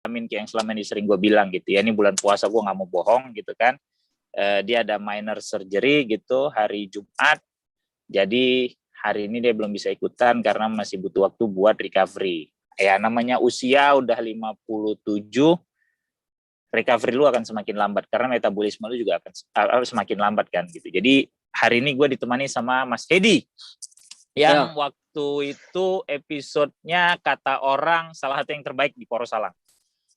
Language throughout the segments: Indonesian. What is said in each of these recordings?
kayak yang selama ini sering gue bilang gitu ya, ini bulan puasa gue nggak mau bohong gitu kan. Dia ada minor surgery gitu hari Jumat, jadi hari ini dia belum bisa ikutan karena masih butuh waktu buat recovery. Ya namanya usia udah 57, recovery lu akan semakin lambat karena metabolisme lu juga akan semakin lambat kan gitu. Jadi hari ini gue ditemani sama Mas Hedi yang waktu itu episodenya kata orang salah satu yang terbaik di Poros Salang.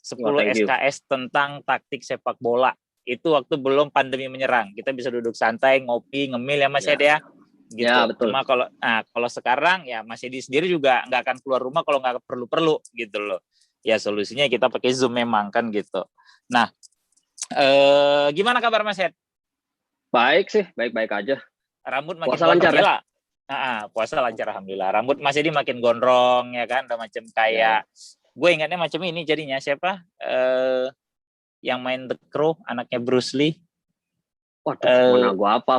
10 SKS tentang taktik sepak bola. Itu waktu belum pandemi menyerang. Kita bisa duduk santai, ngopi, ngemil ya Mas Hedi ya. Gitu. Ya, betul. Cuma kalau sekarang ya Mas Hedi sendiri juga nggak akan keluar rumah kalau nggak perlu-perlu gitu loh. Ya solusinya kita pakai Zoom memang kan gitu. Nah, gimana kabar Mas Hed? Baik sih, baik-baik aja. Rambut makin puasa lancar ya? Puasa lancar alhamdulillah. Rambut Mas Edi makin gondrong ya kan, udah macam kayak gue ingatnya macam ini jadinya siapa? Yang main The Crow, anaknya Bruce Lee. Waduh, mana gue apa?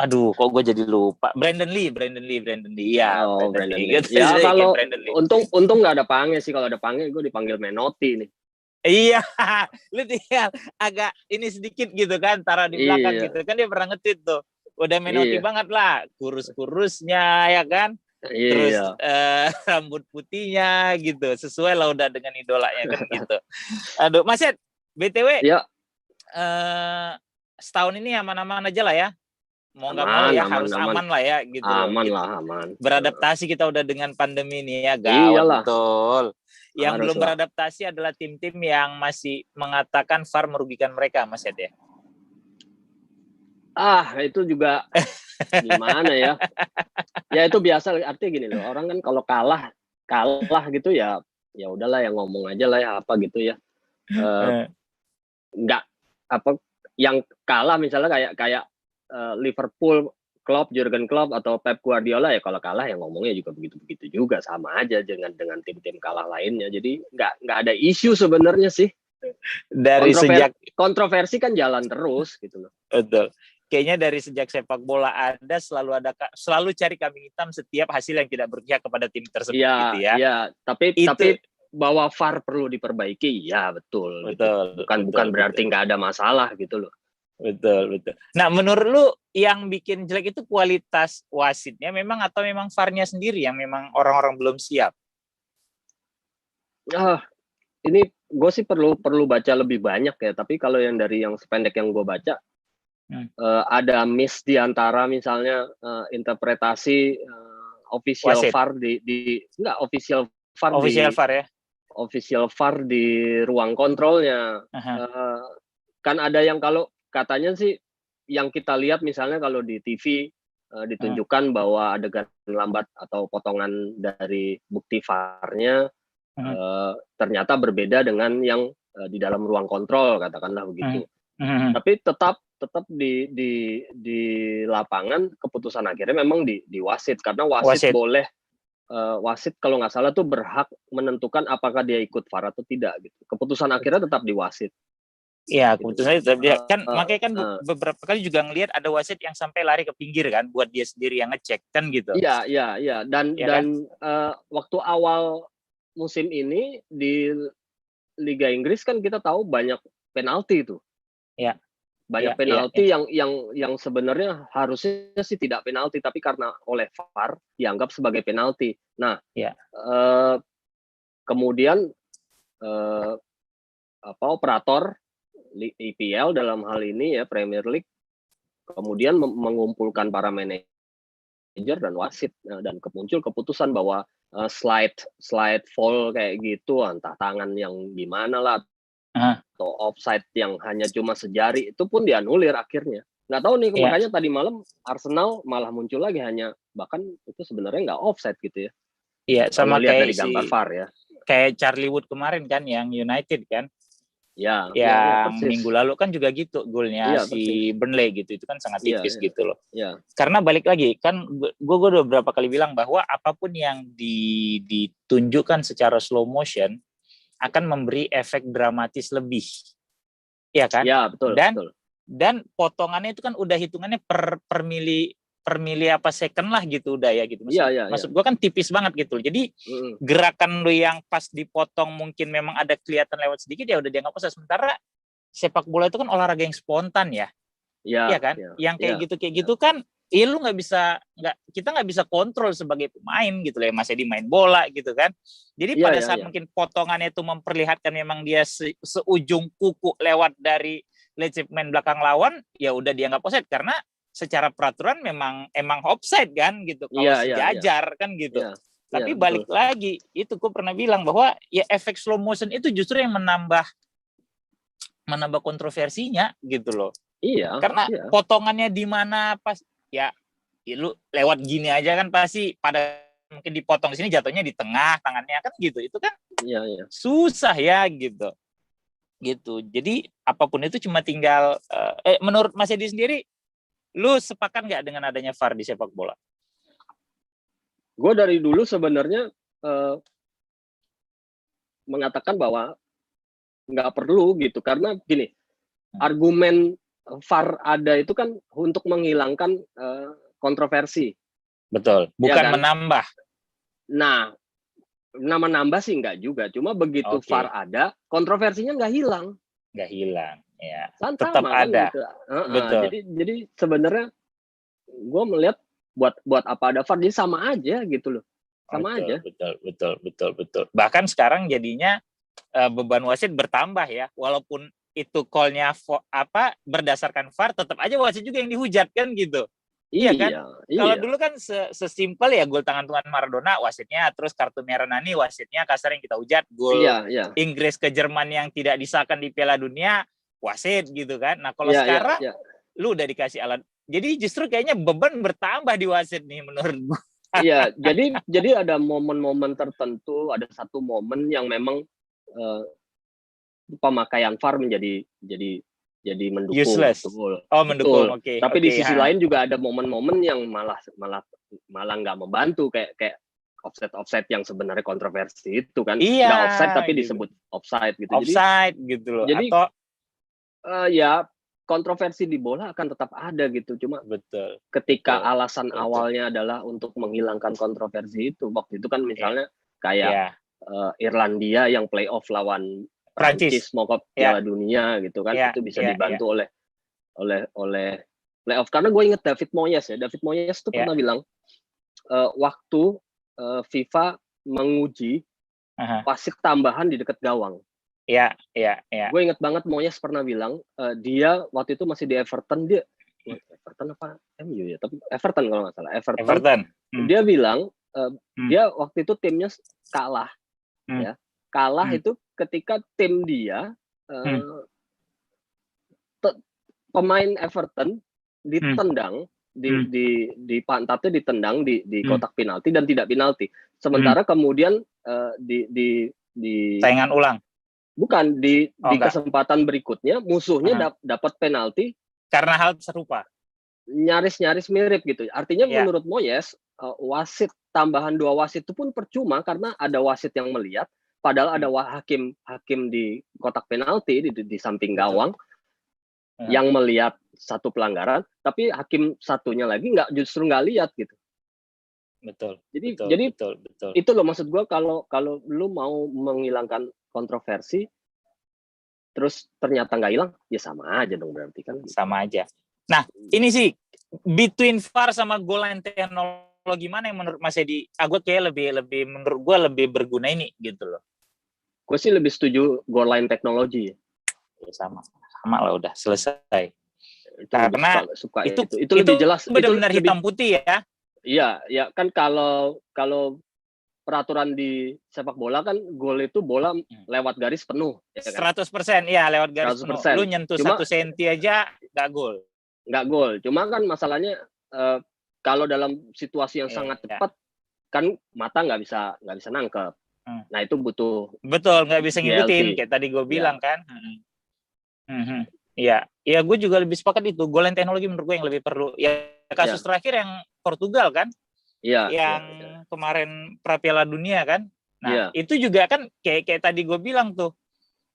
Aduh, kok gue jadi lupa. Brandon Lee. Iya, Brandon Lee. Gitu. Ya kalau untung nggak ada pange sih. Kalau ada pange, gue dipanggil Menotti nih. Iya, lu tinggal agak ini sedikit gitu kan, taruh di belakang gitu kan, dia pernah nge-tweet tuh, udah Menotti banget lah, kurus-kurusnya ya kan, terus rambut putihnya gitu, sesuai lah udah dengan idolanya kan gitu. Aduh, Mas Ed, BTW, setahun ini aman-aman aja lah ya, mau nggak mau ya harus aman lah ya gitu. Aman. Beradaptasi kita udah dengan pandemi ini ya, gawat betul. Yang belum beradaptasi adalah tim-tim yang masih mengatakan VAR merugikan mereka, Mas Ed ya? Itu juga gimana ya? Ya itu biasa, artinya gini loh, orang kan kalau kalah gitu ya udahlah yang ngomong aja lah ya apa gitu ya. Nggak apa yang kalah misalnya kayak Liverpool, Klopp, Jurgen Klopp atau Pep Guardiola ya kalau kalah ya ngomongnya juga begitu-begitu juga, sama aja dengan tim-tim kalah lainnya. Jadi nggak ada isu sebenarnya sih. Dari kontroversi kan jalan terus gitu loh. Betul. Kayaknya dari sejak sepak bola ada selalu cari kambing hitam setiap hasil yang tidak berpihak kepada tim tersebut gitu ya. Iya, tapi bahwa VAR perlu diperbaiki, ya betul. Gitu. Bukan berarti nggak ada masalah gitu loh. Betul. Nah, menurut lu yang bikin jelek itu kualitas wasitnya memang atau memang VAR-nya sendiri yang memang orang-orang belum siap? Ini gue sih perlu baca lebih banyak ya. Tapi kalau yang dari yang sependek yang gue baca, ada miss di antara misalnya interpretasi official VAR official VAR ya. Official VAR di ruang kontrolnya. Kan ada yang kalau katanya sih yang kita lihat misalnya kalau di TV ditunjukkan bahwa adegan lambat atau potongan dari bukti VAR-nya ternyata berbeda dengan yang di dalam ruang kontrol, katakanlah begitu. Tapi tetap di lapangan keputusan akhirnya memang di wasit, karena wasit boleh wasit kalau nggak salah tuh berhak menentukan apakah dia ikut VAR atau tidak gitu. Keputusan akhirnya tetap di wasit. Iya, keputusannya tetap dia. Kan makanya kan beberapa kali juga ngelihat ada wasit yang sampai lari ke pinggir kan buat dia sendiri yang ngecek kan gitu. Iya. Dan waktu awal musim ini di Liga Inggris kan kita tahu banyak penalti itu. Iya. Banyak penalti yang sebenarnya harusnya sih tidak penalti, tapi karena oleh VAR dianggap sebagai penalti. Nah, kemudian operator IPL dalam hal ini ya Premier League kemudian mengumpulkan para manajer dan wasit dan muncul keputusan bahwa slide fall kayak gitu, entah tangan yang gimana lah atau offside yang hanya cuma sejari itu pun dianulir akhirnya. Nggak tahu nih, makanya tadi malam Arsenal malah muncul lagi bahkan itu sebenarnya nggak offside gitu ya. Iya, sama kayak dari gambar VAR ya. Kayak Charlie Wood kemarin kan yang United kan. Yang minggu lalu kan juga gitu golnya si Burnley gitu, itu kan sangat tipis gitu loh. Karena balik lagi kan gue udah beberapa kali bilang bahwa apapun yang ditunjukkan secara slow motion akan memberi efek dramatis lebih, ya kan? Ya betul. Dan potongannya itu kan udah hitungannya per per mili apa second lah gitu udah ya gitu. Maksud gue kan tipis banget gitu. Jadi gerakan lu yang pas dipotong mungkin memang ada kelihatan lewat sedikit ya udah dianggap offside. Sementara sepak bola itu kan olahraga yang spontan ya. Iya kan? Yang kayak gitu kan lu kita nggak bisa kontrol sebagai pemain gitu lah ya, Mas Edi main bola gitu kan. Jadi pada saat mungkin potongannya itu memperlihatkan memang dia seujung kuku lewat dari main belakang lawan, ya udah dianggap offside karena secara peraturan emang offside kan gitu kalau sejajar kan gitu. Tapi balik lagi itu gue pernah bilang bahwa ya efek slow motion itu justru yang menambah kontroversinya gitu loh. Karena potongannya di mana pas ya lu lewat gini aja kan pasti pada mungkin dipotong di sini jatuhnya di tengah tangannya kan gitu. Itu kan susah ya gitu. Jadi apapun itu cuma tinggal menurut Mas Edi sendiri, lu sepakat nggak dengan adanya VAR di sepak bola? Gue dari dulu sebenarnya mengatakan bahwa nggak perlu gitu, karena gini, argumen VAR ada itu kan untuk menghilangkan kontroversi. Betul, bukan menambah. Nah, nambah sih enggak juga, cuma begitu VAR ada, kontroversinya nggak hilang. Nggak hilang, ya. Tetap ada. Kan, gitu. Betul. Jadi sebenarnya gue melihat buat apa ada VAR, jadi sama aja gitu loh, sama aja. Betul. Bahkan sekarang jadinya beban wasit bertambah ya, walaupun itu call-nya berdasarkan VAR, tetap aja wasit juga yang dihujat kan gitu. Iya kan? Kalau dulu kan sesimpel ya gol tangan Tuan Maradona wasitnya, terus kartu merah Nani wasitnya, kasar yang kita hujat, gol Inggris ke Jerman yang tidak disahkan di Piala Dunia wasit gitu kan. Nah kalau sekarang lu udah dikasih alat, jadi justru kayaknya beban bertambah di wasit nih menurut gua. Iya, jadi ada momen-momen tertentu, ada satu momen yang memang pemakaian VAR menjadi mendukung. Useless. Mendukung. Oke. Tapi di sisi lain juga ada momen-momen yang malah nggak membantu, kayak offside yang sebenarnya kontroversi itu kan. Nggak offside tapi disebut offside gitu. Offside gitu loh. Jadi ya kontroversi di bola akan tetap ada gitu. Cuma ketika alasan awalnya adalah untuk menghilangkan kontroversi itu, waktu itu kan misalnya kayak Irlandia yang playoff lawan Prancis mau ke Piala Dunia gitu kan, itu bisa dibantu oleh playoff. Karena gue inget David Moyes tuh pernah bilang waktu FIFA menguji wasit tambahan di dekat gawang. Gue inget banget Moyes pernah bilang dia waktu itu masih di Everton, Everton apa MU ya, tapi Everton kalau nggak salah, Everton. Dia bilang dia waktu itu timnya kalah. Kalah itu ketika tim dia pemain Everton ditendang di pantatnya, ditendang di kotak penalti dan tidak penalti. Sementara kemudian di tayangan ulang. Bukan di kesempatan berikutnya musuhnya dapat penalti karena hal serupa. Nyaris mirip gitu. Artinya menurut Moyes wasit tambahan 2 wasit itu pun percuma karena ada wasit yang melihat. Padahal ada hakim di kotak penalti di samping gawang yang melihat satu pelanggaran, tapi hakim satunya lagi justru nggak lihat gitu. Betul. Jadi itu loh maksud gue, kalau lu mau menghilangkan kontroversi, terus ternyata nggak hilang, ya sama aja dong berarti kan. Sama aja. Nah ini sih between VAR sama goal line teknologi mana yang menurut Mas Edi? Gue kayak lebih menurut gue lebih berguna ini gitu loh. Gue sih lebih setuju goal line teknologi. Ya, sama lah udah selesai. Karena suka itu lebih jelas. Benar-benar hitam putih ya. Iya kan, kalau peraturan di sepak bola kan gol itu bola lewat garis penuh. Ya kan? 100% ya lewat garis 100%. Penuh. Lu nyentuh 1 senti aja nggak gol. Nggak gol. Cuma kan masalahnya kalau dalam situasi yang sangat cepat kan mata nggak bisa nangkep. Nah itu butuh. Betul, nggak bisa ngikutin kayak tadi gue bilang kan. Iya, gue juga lebih sepakat itu. Goal line teknologi menurut gue yang lebih perlu. Ya kasus terakhir yang Portugal kan, yang kemarin pra Piala Dunia kan. Nah itu juga kan kayak tadi gue bilang tuh,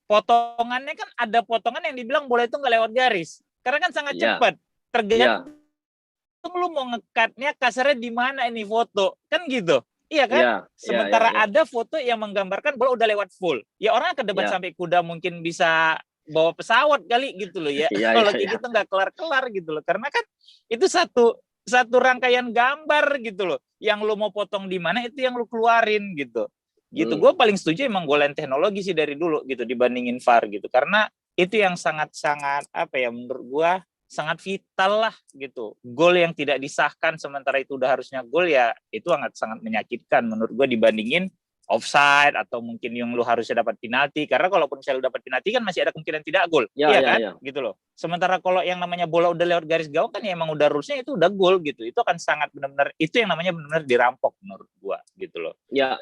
potongannya kan ada potongan yang dibilang bola itu nggak lewat garis, karena kan sangat cepat. Tergantung lu mau ngekatnya kasarnya di mana ini foto kan gitu. Iya kan? Iya, Sementara iya. ada foto yang menggambarkan bola udah lewat full. Ya orang ke debat Iya. sampai kuda mungkin bisa bawa pesawat kali gitu loh ya. Iya, Kalau iya, kayak iya. gitu nggak kelar-kelar gitu loh. Karena kan itu satu rangkaian gambar gitu loh. Yang lu mau potong di mana itu yang lu keluarin gitu. Gitu. Gue paling setuju emang goal line teknologi sih dari dulu gitu dibandingin VAR gitu. Karena itu yang sangat-sangat apa ya menurut gue sangat vital lah gitu. Gol yang tidak disahkan sementara itu udah harusnya gol ya itu sangat menyakitkan menurut gue dibandingin offside atau mungkin yang lu harusnya dapat penalti karena kalaupun misalnya lu dapat penalti kan masih ada kemungkinan tidak gol. Iya kan? Gitu loh. Sementara kalau yang namanya bola udah lewat garis gawang kan ya emang udah rulesnya itu udah gol gitu. Itu akan sangat benar-benar itu yang namanya benar-benar dirampok menurut gua gitu loh. Ya.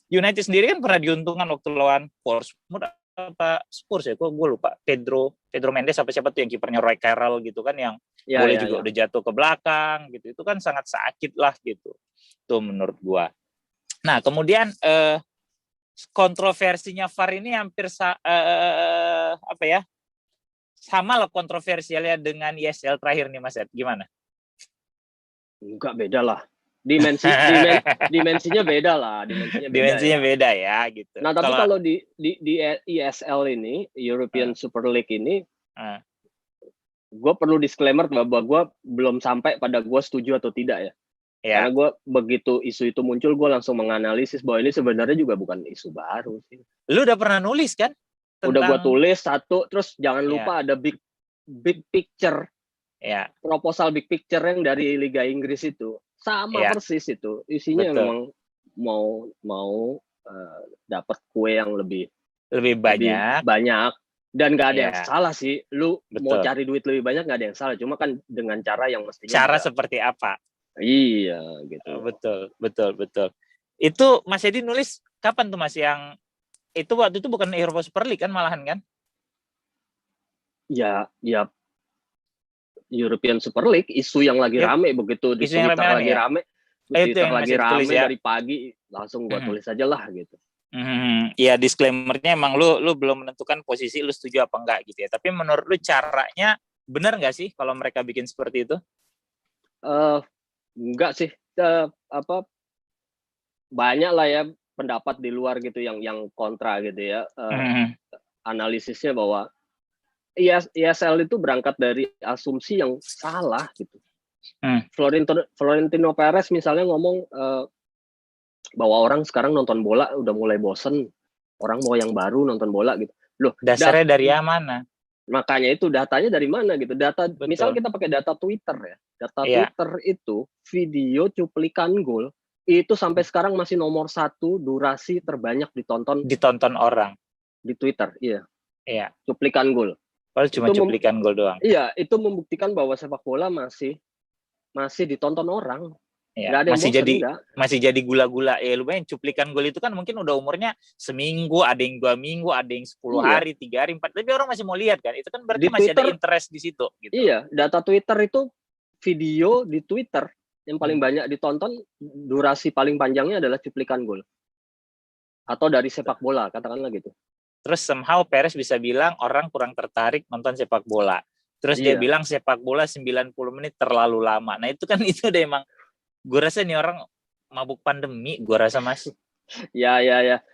United sendiri kan pernah diuntungkan waktu lawan Portsmouth apa Spurs ya, gue lupa. Pedro Mendes apa siapa tuh yang kipernya Roy Carroll gitu kan yang boleh juga udah jatuh ke belakang gitu. Itu kan sangat sakit lah gitu. Tuh menurut gua. Nah, kemudian kontroversinya VAR ini hampir apa ya? Sama lah kontroversialnya dengan ESL terakhir nih Mas Ed. Gimana? Enggak, beda lah. Dimensinya beda lah, dimensinya beda ya gitu. Nah, tapi kalau di ESL ini, European Super League ini, gue perlu disclaimer bahwa gue belum sampai pada gue setuju atau tidak ya. Karena gue begitu isu itu muncul, gue langsung menganalisis bahwa ini sebenarnya juga bukan isu baru sih. Lu udah pernah nulis kan? Udah gue tulis satu, terus jangan lupa ada big picture. Proposal big picture yang dari Liga Inggris itu sama persis itu isinya. Betul. Memang mau dapat kue yang lebih banyak dan nggak ada yang salah sih. Lu mau cari duit lebih banyak nggak ada yang salah, cuma kan dengan cara yang mestinya cara juga. Seperti apa? Iya gitu. Betul. Itu Mas Edi nulis kapan tuh Mas yang itu waktu itu bukan Europa Super League kan malahan kan? Ya European Super League, isu yang lagi rame begitu di Twitter lagi rame. Twitter lagi rame dari pagi, langsung gua tulis aja lah gitu. Ya disclaimer-nya emang lu belum menentukan posisi lu setuju apa enggak gitu ya. Tapi menurut lu caranya benar nggak sih kalau mereka bikin seperti itu? Enggak sih. Banyak lah ya pendapat di luar gitu yang kontra gitu ya. Analisisnya bahwa ESL itu berangkat dari asumsi yang salah gitu. Florentino Perez misalnya ngomong bahwa orang sekarang nonton bola udah mulai bosen, orang mau yang baru nonton bola gitu. Loh, dasarnya dari mana? Makanya itu datanya dari mana gitu. Data misal kita pakai data Twitter ya. Data Twitter itu video cuplikan gol itu sampai sekarang masih nomor 1 durasi terbanyak ditonton orang di Twitter. Iya. Cuplikan gol. Cuma cuplikan gol doang. Iya, itu membuktikan bahwa sepak bola masih ditonton orang. Ya, masih jadi gula-gula. Ya lumayan cuplikan gol itu kan mungkin udah umurnya seminggu, ada yang 2 minggu, ada yang 10 hari, 3 hari, 4. Tapi orang masih mau lihat kan. Itu kan berarti masih ada interest di situ gitu. Iya, data Twitter itu video di Twitter yang paling banyak ditonton, durasi paling panjangnya adalah cuplikan gol. Atau dari sepak bola, katakanlah gitu. Terus somehow Perez bisa bilang orang kurang tertarik nonton sepak bola. Terus dia bilang sepak bola 90 menit terlalu lama. Nah itu kan itu udah emang, gue rasa nih orang mabuk pandemi, gue rasa masih. Ya.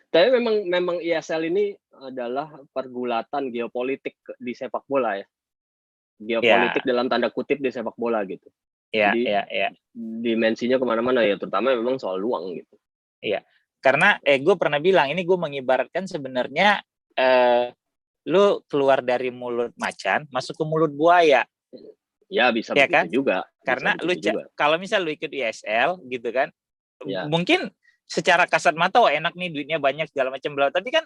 Tapi memang ESL ini adalah pergulatan geopolitik di sepak bola ya. Geopolitik dalam tanda kutip di sepak bola gitu. Jadi dimensinya kemana-mana ya, terutama memang soal uang gitu. Iya, karena gue pernah bilang, ini gue mengibaratkan sebenarnya lu keluar dari mulut macan masuk ke mulut buaya. Ya bisa begitu kan? Juga. Karena lu kalau misal lu ikut ESL gitu kan, mungkin secara kasat mata enak nih duitnya banyak segala macam bla, tapi kan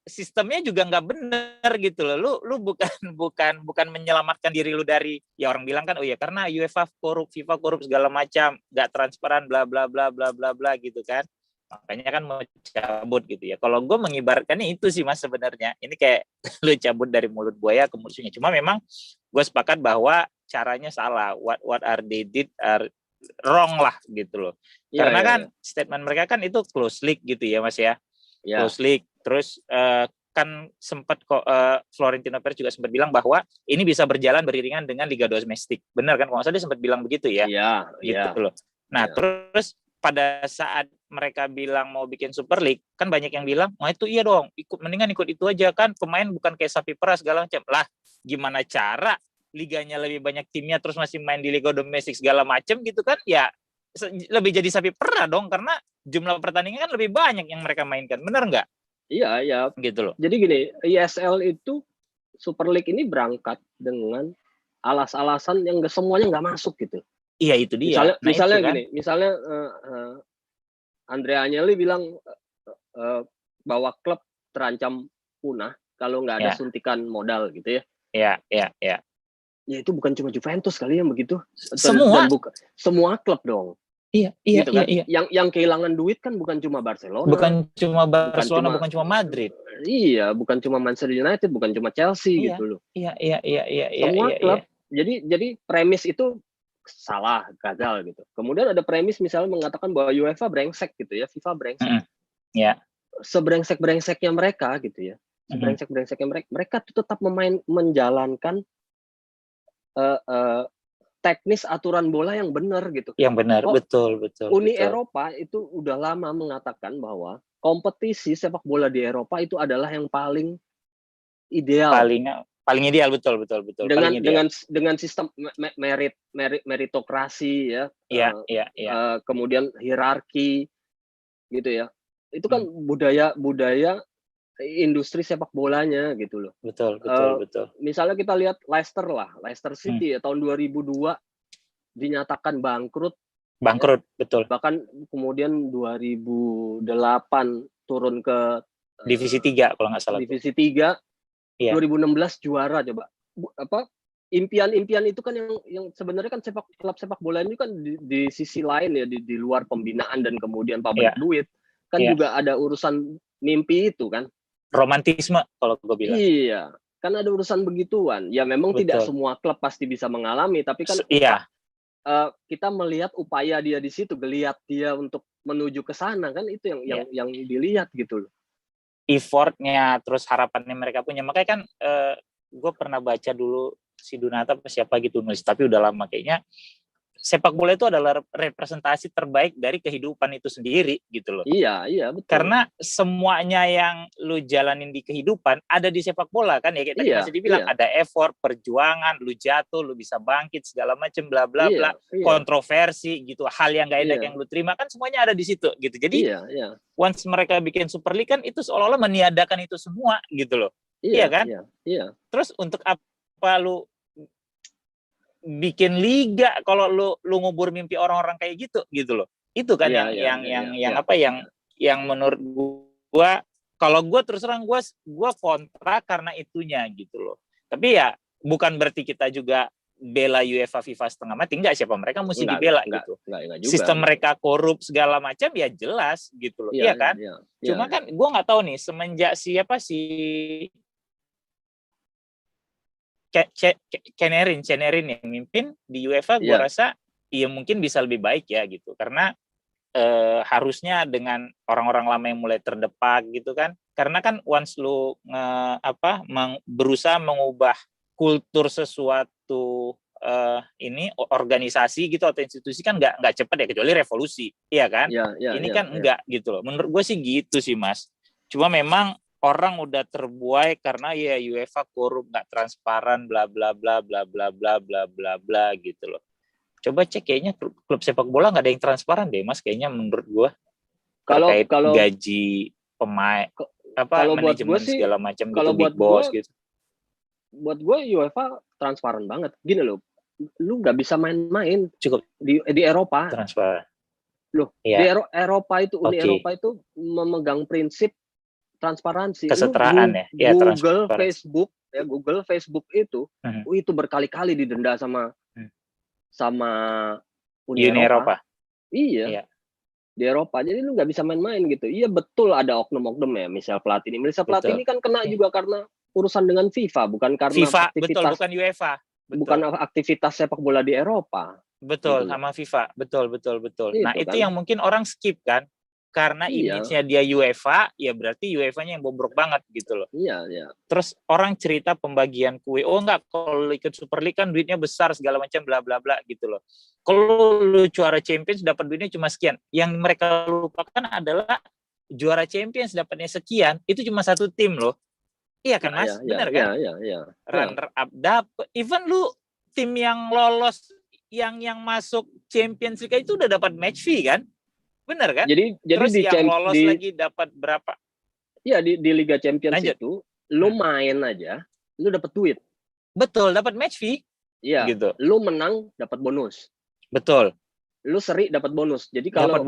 sistemnya juga nggak benar gitu loh. Lu bukan menyelamatkan diri lu dari ya orang bilang kan karena UEFA korup, FIFA korup segala macam, nggak transparan bla bla bla bla bla bla gitu kan. Makanya kan mau cabut gitu ya. Kalau gue mengibaratkannya itu sih Mas sebenarnya. Ini kayak lu cabut dari mulut buaya ke mulut sungai. Cuma memang gue sepakat bahwa caranya salah. What are they did are wrong lah gitu loh. Karena statement mereka kan itu close league gitu ya Mas ya. Close league. Terus kan sempat kok Florentino Perez juga sempat bilang bahwa ini bisa berjalan beriringan dengan liga domestik. Benar kan? Kalau nggak salah dia sempat bilang begitu ya. Iya, gitu loh. Nah, terus pada saat mereka bilang mau bikin Super League, kan banyak yang bilang, "Wah, itu iya dong, mendingan ikut itu aja kan, pemain bukan kayak sapi perah segala macam." Lah, gimana cara liganya lebih banyak timnya terus masih main di liga domestik segala macam gitu kan? Ya lebih jadi sapi perah dong, karena jumlah pertandingan kan lebih banyak yang mereka mainkan. Benar nggak? Iya, iya. Gitu loh. Jadi gini, ISL itu Super League ini berangkat dengan alas-alasan yang semuanya nggak masuk gitu. Iya, itu dia. Misalnya itu kan. gini, misalnya Andrea Agnelli bilang bahwa klub terancam punah kalau nggak ada suntikan modal gitu ya. Iya. Ya itu bukan cuma Juventus kali yang begitu. Semua. Dan semua klub dong. Iya. Gitu kan? Yang kehilangan duit kan bukan cuma Barcelona. Bukan cuma Madrid. Iya, bukan cuma Manchester United, bukan cuma Chelsea gitu loh. Iya. Semua klub. Jadi premis itu salah, gagal gitu. Kemudian ada premis misalnya mengatakan bahwa UEFA brengsek gitu ya, FIFA brengsek. Iya. Sebrengsek-brengseknya mereka gitu ya. Sebrengsek-brengseknya mereka tetap menjalankan teknis aturan bola yang benar gitu. Yang benar, betul. Uni Eropa itu udah lama mengatakan bahwa kompetisi sepak bola di Eropa itu adalah yang paling ideal. Paling ideal, betul. Dengan sistem meritokrasi ya. Iya. Kemudian hierarki gitu ya. Itu kan budaya industri sepak bolanya gitu loh. Betul. Misalnya kita lihat Leicester City ya tahun 2002 dinyatakan bangkrut. Betul. Bahkan kemudian 2008 turun ke Divisi 3 kalau nggak salah. Divisi 3. Iya. 2016 juara coba. Impian-impian itu kan yang sebenarnya kan klub sepak bola ini kan di sisi lain ya di luar pembinaan dan kemudian pabrik duit kan juga ada urusan mimpi itu kan. Romantisme kalau gue bilang. Iya, kan ada urusan begituan. Ya memang tidak semua klub pasti bisa mengalami, tapi kan kita melihat upaya dia di situ, geliat dia untuk menuju ke sana kan itu yang dilihat gitu loh. Effortnya, terus harapannya mereka punya. Makanya kan gue pernah baca dulu si Dunata siapa gitu nulis, tapi udah lama kayaknya. Sepak bola itu adalah representasi terbaik dari kehidupan itu sendiri gitu loh. Iya, betul. Karena semuanya yang lu jalanin di kehidupan ada di sepak bola kan ya, kayak tadi masih dibilang ada effort, perjuangan, lu jatuh, lu bisa bangkit segala macam bla bla bla, kontroversi gitu, hal yang gak enak yang lu terima kan semuanya ada di situ gitu. Jadi once mereka bikin Super League kan itu seolah-olah meniadakan itu semua gitu loh. Iya kan? Iya. Terus untuk apa lu bikin liga kalau lu ngubur mimpi orang-orang kayak gitu loh. Itu kan yang menurut gua, kalau gua terus terang gua kontra karena itunya gitu loh. Tapi ya bukan berarti kita juga bela UEFA FIFA setengah mati, enggak, siapa mereka mesti dibela gitu. Enggak juga. Sistem mereka korup segala macam ya jelas gitu loh. Iya kan? Cuma kan gua nggak tahu nih semenjak siapa sih Cenerin yang mimpin di UEFA, gue rasa ya mungkin bisa lebih baik ya gitu, karena harusnya dengan orang-orang lama yang mulai terdepak gitu kan, karena kan once lu berusaha mengubah kultur sesuatu ini organisasi gitu atau institusi kan nggak cepat ya, kecuali revolusi, iya kan? Ini kan enggak gitu loh. Menurut gue sih gitu sih Mas. Cuma memang orang udah terbuai karena ya UEFA korup, nggak transparan, bla bla bla bla bla bla bla bla bla gitu loh. Coba cek, kayaknya klub sepak bola nggak ada yang transparan deh Mas, kayaknya menurut gua. Terkait gaji pemain, manajemen segala macam gitu, big boss gitu. Buat gue UEFA transparan banget. Gini loh, lu nggak bisa main-main cukup di Eropa. Transparan. Loh, di Eropa itu Uni Eropa itu memegang prinsip transparansi. Kesetaraan ya. Google, Facebook itu, itu berkali-kali didenda sama Uni Eropa. Iya. Di Eropa. Jadi lu nggak bisa main-main gitu. Iya betul ada oknum-oknum ya. Misal Platini kan kena juga karena urusan dengan FIFA, bukan karena FIFA, aktivitas. Bukan UEFA. Bukan aktivitas sepak bola di Eropa. Betul, gitu. Sama FIFA. Betul. Itu nah, itu kan yang mungkin orang skip kan. karena Iya. image-nya dia UEFA, ya berarti UEFA-nya yang bobrok banget gitu loh. Iya, iya. Terus orang cerita pembagian kue, oh enggak, kalau ikut Super League kan duitnya besar segala macam bla bla bla gitu loh. Kalau lu juara Champions dapat duitnya cuma sekian. Yang mereka lupakan adalah juara Champions dapatnya sekian, itu cuma satu tim loh. Iya kan Mas? Benar kan? Iya. Runner up dapat, even lu tim yang lolos yang masuk Champions League itu udah dapat match fee kan? Benar kan? Jadi Terus di yang lolos lagi dapat berapa? Iya, di Liga Champions Lanjut. itu lu main aja, lu dapat duit. Betul, dapat match fee. Iya. Gitu. Lu menang dapat bonus. Betul. Lu seri dapat bonus. Jadi kalau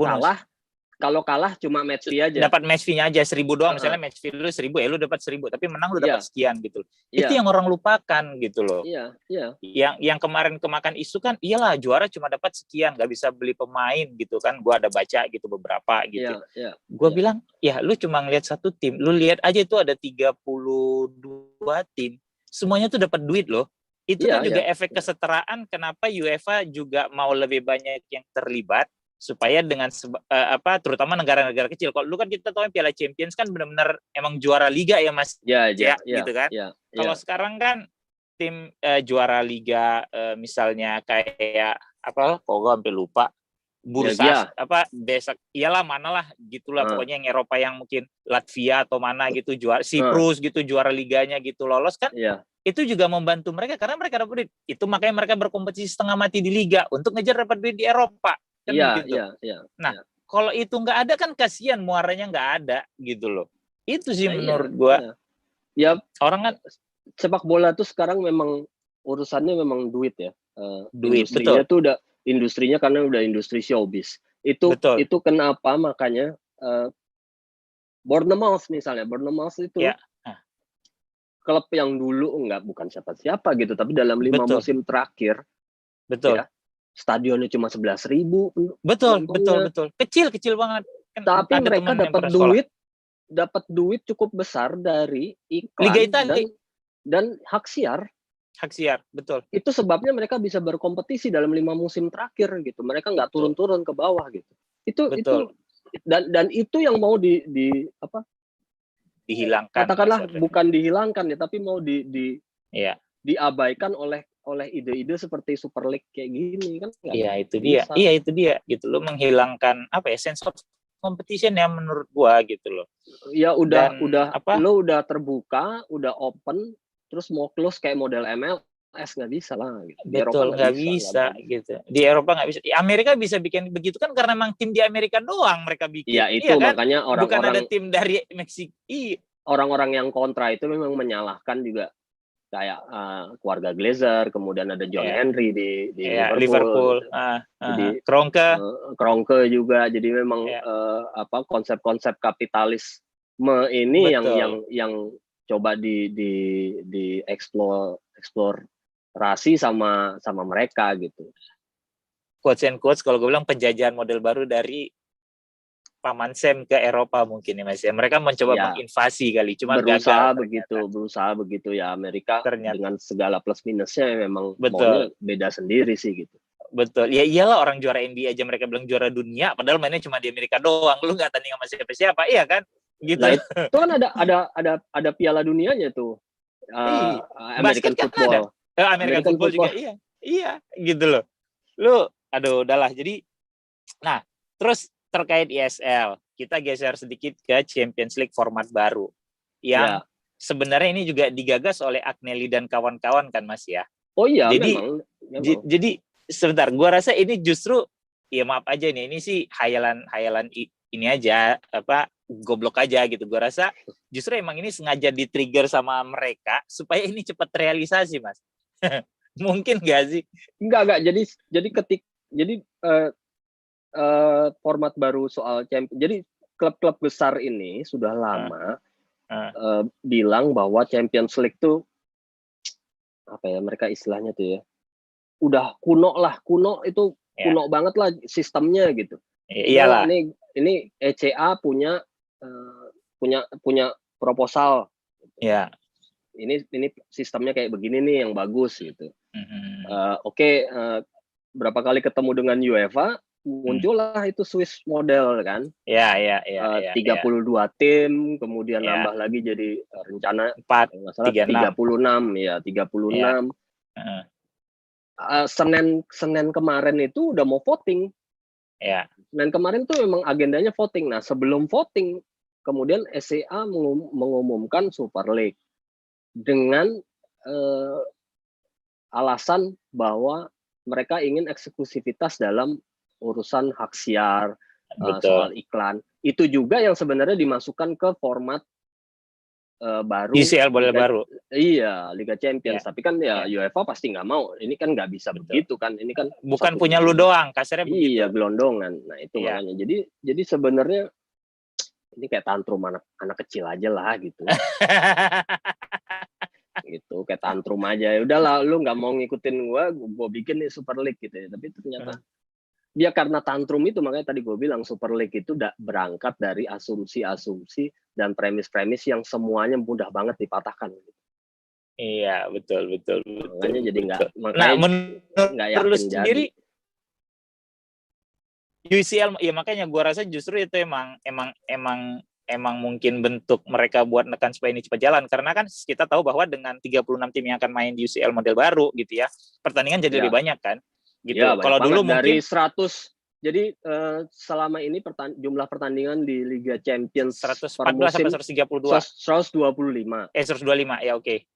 kalah cuma match fee aja. Dapat match fee-nya aja 1.000 doang, misalnya match fee lu 1.000, lu dapat 1.000, tapi menang lu dapat sekian gitu. Itu yang orang lupakan gitu loh. Iya. Yang kemarin kemakan isu kan, iyalah juara cuma dapat sekian, nggak bisa beli pemain gitu kan. Gua ada baca gitu beberapa gitu. Gua bilang, ya lu cuma ngelihat satu tim, lu lihat aja itu ada 32 tim. Semuanya tuh dapat duit loh. Itu kan juga efek kesetaraan kenapa UEFA juga mau lebih banyak yang terlibat, supaya dengan terutama negara-negara kecil. Kalau dulu kan kita tahu Piala Champions kan benar-benar emang juara liga ya Mas, gitu kan. Kalau sekarang kan tim juara liga misalnya kayak apa? Kok gue sampai lupa. Bursa Besak, iyalah manalah gitulah pokoknya yang Eropa yang mungkin Latvia atau mana gitu juara Siprus gitu juara liganya gitu lolos kan. Itu juga membantu mereka karena mereka dapat duit. Itu makanya mereka berkompetisi setengah mati di liga untuk ngejar dapat duit di Eropa. Kan gitu. Nah, kalau itu nggak ada kan kasihan, muaranya nggak ada gitu loh. Itu sih menurut gua. Ya, orang kan sepak bola tuh sekarang memang urusannya memang duit ya. Duit, industrinya tuh udah industrinya karena udah industri showbiz. Itu kenapa makanya Bournemouth misalnya, Bournemouth itu klub yang dulu bukan siapa-siapa gitu, tapi dalam 5 musim terakhir ya, stadionnya cuma 11.000. Betul. Kecil banget. Tapi mereka dapat duit cukup besar dari iklan Liga Italia dan hak siar. Betul. Itu sebabnya mereka bisa berkompetisi dalam 5 musim terakhir gitu. Mereka nggak turun-turun ke bawah gitu. Itu dan itu yang mau dihilangkan. Katakanlah bukan dihilangkan ya, tapi mau diabaikan oleh ide-ide seperti Super League kayak gini kan. Iya, itu dia gitu loh, menghilangkan sense of competition ya menurut gua gitu loh. Ya lo udah terbuka, udah open, terus mau close kayak model MLS nggak bisa lah gitu. Betul, nggak bisa gitu. Di Eropa nggak bisa. Di Amerika bisa bikin begitu kan karena memang tim di Amerika doang mereka bikin. Iya, itu kan? Makanya bukan ada tim dari Meksiko. Orang-orang yang kontra itu memang menyalahkan juga kayak keluarga Glazer, kemudian ada John Henry di Liverpool. Jadi Kroenke juga. Jadi memang konsep-konsep kapitalisme ini yang coba di eksplorasi sama mereka gitu. Quotes and quotes kalau gue bilang penjajahan model baru dari Paman Sam ke Eropa mungkin ya Mas ya. Mereka mencoba menginvasi kali, cuma berusaha begitu ya. Amerika dengan segala plus minusnya memang maunya beda sendiri sih gitu. Betul. Ya iyalah, orang juara NBA aja mereka bilang juara dunia, padahal mainnya cuma di Amerika doang. Lu nggak tanding sama siapa-siapa, iya kan? Gitu. Nah, itu kan ada Piala Dunianya tuh. American football. American football juga iya gitu loh. Lu udahlah. Jadi terus terkait ESL, kita geser sedikit ke Champions League format baru yang sebenarnya ini juga digagas oleh Agnelli dan kawan-kawan kan Mas ya. Oh iya, memang. Jadi sebentar, gua rasa ini justru ya maaf aja nih, ini sih hayalan ini aja goblok aja gitu. Gua rasa justru emang ini sengaja di-trigger sama mereka supaya ini cepat realisasi Mas. Mungkin nggak sih? Enggak. Jadi format baru soal Champions. Jadi klub-klub besar ini sudah lama bilang bahwa Champions League tuh mereka istilahnya tuh ya udah kuno banget lah sistemnya gitu. Iyalah. Ini ECA punya proposal. Ya. Ini sistemnya kayak begini nih yang bagus gitu. Berapa kali ketemu dengan UEFA, muncullah itu Swiss model kan. Ya, 32 tim, kemudian nambah lagi jadi rencana 4, kalau nggak salah 36 ya, 36. Senin kemarin itu udah mau voting. Senin kemarin tuh memang agendanya voting. Nah, sebelum voting kemudian SCA mengumumkan Super League dengan alasan bahwa mereka ingin eksklusivitas dalam urusan hak siar, soal iklan. Itu juga yang sebenarnya dimasukkan ke format baru. UCL boleh baru. Iya, Liga Champions. Tapi kan ya UEFA pasti nggak mau. Ini kan nggak bisa begitu kan. Ini kan bukan punya lu doang, kasarnya begitu. Iya, gelondongan. Nah itu makanya. Jadi sebenarnya ini kayak tantrum anak kecil aja lah gitu. Gitu, kayak tantrum aja. Ya udahlah, lu nggak mau ngikutin gua bikin nih Super League gitu ya. Tapi ternyata dia karena tantrum itu, makanya tadi gue bilang Super League itu berangkat dari asumsi-asumsi dan premis-premis yang semuanya mudah banget dipatahkan. Iya, betul. Makanya jadi nggak yakin lu sendiri UCL, ya makanya gue rasa justru itu emang mungkin bentuk mereka buat nekan supaya ini cepat jalan, karena kan kita tahu bahwa dengan 36 tim yang akan main di UCL model baru gitu ya, pertandingan jadi lebih banyak kan gitu. Kalau dulu dari mungkin 100, jadi selama ini jumlah pertandingan di Liga Champions 114 per musim sampai 132. 125. 125 ya, oke.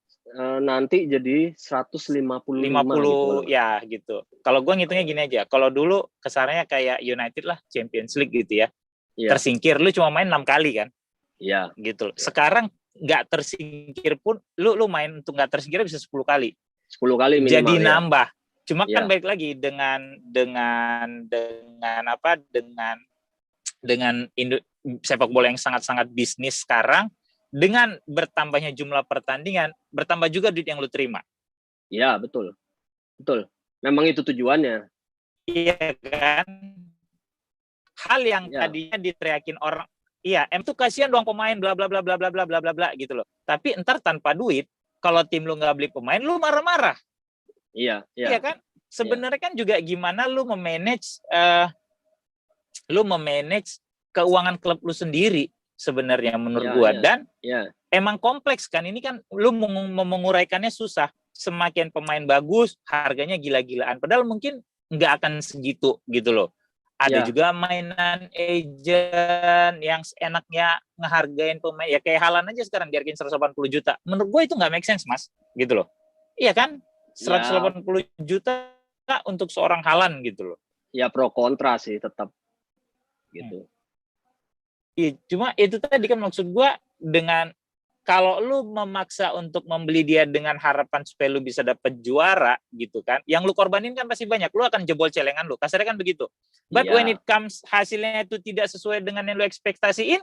Nanti jadi 155 gitu. Ya gitu. Kalau gue ngitungnya gini aja, kalau dulu kesannya kayak United lah Champions League gitu ya, tersingkir lu cuma main 6 kali kan, gitu. Sekarang nggak tersingkir pun lu main untuk nggak tersingkir bisa 10 kali minimal, jadi nambah. Cuma kan balik lagi dengan sepak bola yang sangat-sangat bisnis sekarang, dengan bertambahnya jumlah pertandingan, bertambah juga duit yang lu terima. Iya, betul. Memang itu tujuannya. Iya kan? Hal yang tadinya diteriakin orang, tuh kasihan doang pemain, bla bla bla bla bla bla bla bla bla gitu loh. Tapi ntar tanpa duit, kalau tim lu nggak beli pemain, lu marah-marah. Iya kan? Sebenarnya kan juga gimana lu memanage keuangan klub lu sendiri sebenarnya menurut gua. Dan emang kompleks kan, ini kan lu menguraikannya susah. Semakin pemain bagus, harganya gila-gilaan, padahal mungkin nggak akan segitu gitu loh. Ada juga mainan agent yang enaknya ngehargain pemain, ya kayak Haaland aja sekarang dihargain 180 juta. Menurut gue itu nggak make sense, Mas, gitu loh. Iya kan? 180 juta untuk seorang Haaland gitu loh. Ya pro kontra sih tetap gitu. Iya, cuma itu tadi kan maksud gue, dengan kalau lu memaksa untuk membeli dia dengan harapan supaya lu bisa dapet juara gitu kan, yang lu korbanin kan pasti banyak, lu akan jebol celengan lu, kasarnya kan begitu. But when it comes hasilnya itu tidak sesuai dengan yang lu ekspektasiin,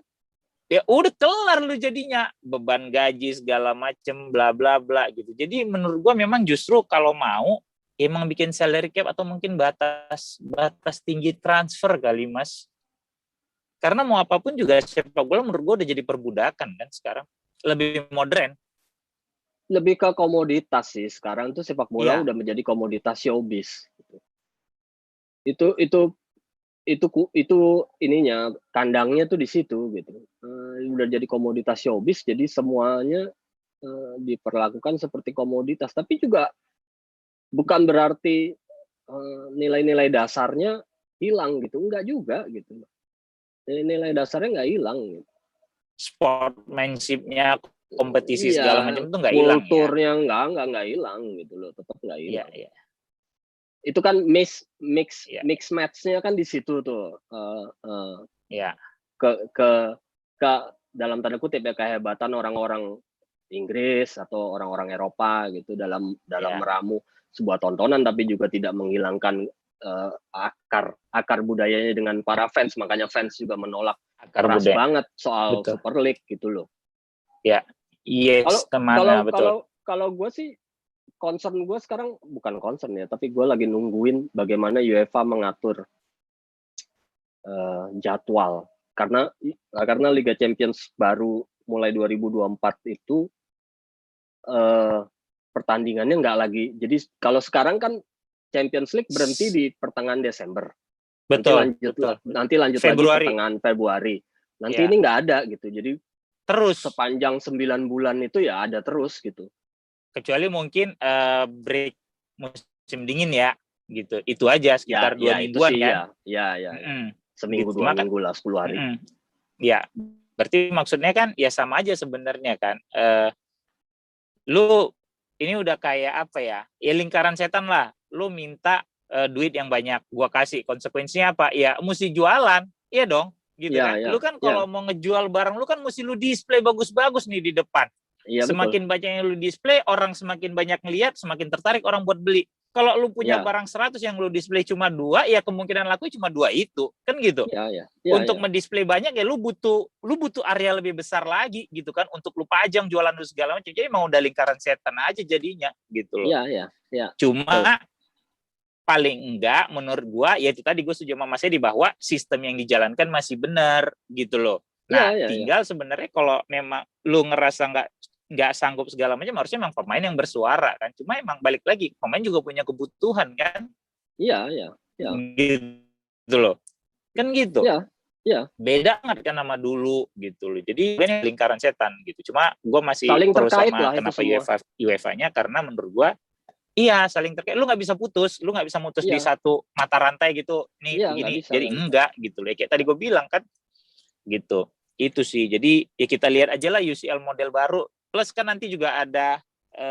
ya udah kelar lu jadinya, beban gaji segala macem bla bla bla gitu. Jadi menurut gua memang justru kalau mau emang bikin salary cap atau mungkin batas tinggi transfer kali, Mas. Karena mau apapun juga sepak bola menurut gua udah jadi perbudakan kan sekarang. Lebih modern, lebih ke komoditas sih sekarang tuh, sepak bola udah menjadi komoditas showbiz gitu. Itu ininya, kandangnya tuh di situ gitu. Udah jadi komoditas showbiz, jadi semuanya diperlakukan seperti komoditas. Tapi juga bukan berarti nilai-nilai dasarnya hilang gitu, enggak juga gitu. Nilai dasarnya nggak hilang gitu. Sportsmanship-nya, kompetisi segala macam itu nggak hilang. Kulturnya nggak hilang gitu loh, tetap nggak hilang. Itu kan mix match-nya kan di situ tuh. Ke dalam tanda kutip ya, kehebatan orang-orang Inggris atau orang-orang Eropa gitu dalam meramu sebuah tontonan, tapi juga tidak menghilangkan akar budayanya dengan para fans. Makanya fans juga menolak keras banget soal Super League gitu loh. Kalau gue sih, concern gue sekarang bukan concern ya, tapi gue lagi nungguin bagaimana UEFA mengatur jadwal, karena Liga Champions baru mulai 2024 itu pertandingannya nggak lagi. Jadi kalau sekarang kan Champions League berhenti di pertengahan Desember. Betul. Nanti lanjut Februari. lagi pertengahan Februari. Nanti Ya. ini nggak ada gitu. Jadi terus sepanjang 9 bulan itu ya ada terus gitu. Kecuali mungkin break musim dingin ya, gitu. Itu aja sekitar 2 mingguan sih, kan? Ya. Seminggu, gitu. 2 minggu lah, 10 hari. Ya, berarti maksudnya kan ya sama aja sebenarnya kan. Lu ini udah kayak apa ya? Ya lingkaran setan lah. Lu minta duit yang banyak, gua kasih. Konsekuensinya apa? Ya mesti jualan. Iya dong, gitu kan. Lu kan kalau mau ngejual barang lu kan mesti lu display bagus-bagus nih di depan. Iya, semakin banyak yang lu display, orang semakin banyak ngelihat, semakin tertarik orang buat beli. Kalau lu punya barang 100 yang lu display cuma 2, ya kemungkinan laku cuma 2 itu, kan gitu. Untuk mendisplay banyak ya lu butuh area lebih besar lagi gitu kan, untuk lu pajang jualan lu segala macam. Jadi emang udah lingkaran setan aja jadinya gitu loh. Iya. Cuma paling enggak menurut gua ya itu tadi gua setuju sama Mas Edi bahwa sistem yang dijalankan masih benar gitu loh. Nah, tinggal sebenarnya kalau memang lu ngerasa nggak sanggup segala macam, harusnya memang pemain yang bersuara kan. Cuma emang balik lagi, pemain juga punya kebutuhan kan. Iya. Gitu loh. Kan gitu. Iya. Beda banget kan sama dulu gitu loh. Jadi ini lingkaran setan gitu. Cuma gue masih saling terus terkait sama lah kenapa UEFA-nya karena menurut gue iya saling terkait. Lu nggak bisa putus, di satu mata rantai gitu. Nih begini, jadi enggak gitu loh. Kayak tadi gue bilang kan gitu. Itu sih. Jadi ya kita lihat aja lah UCL model baru. Plus kan nanti juga ada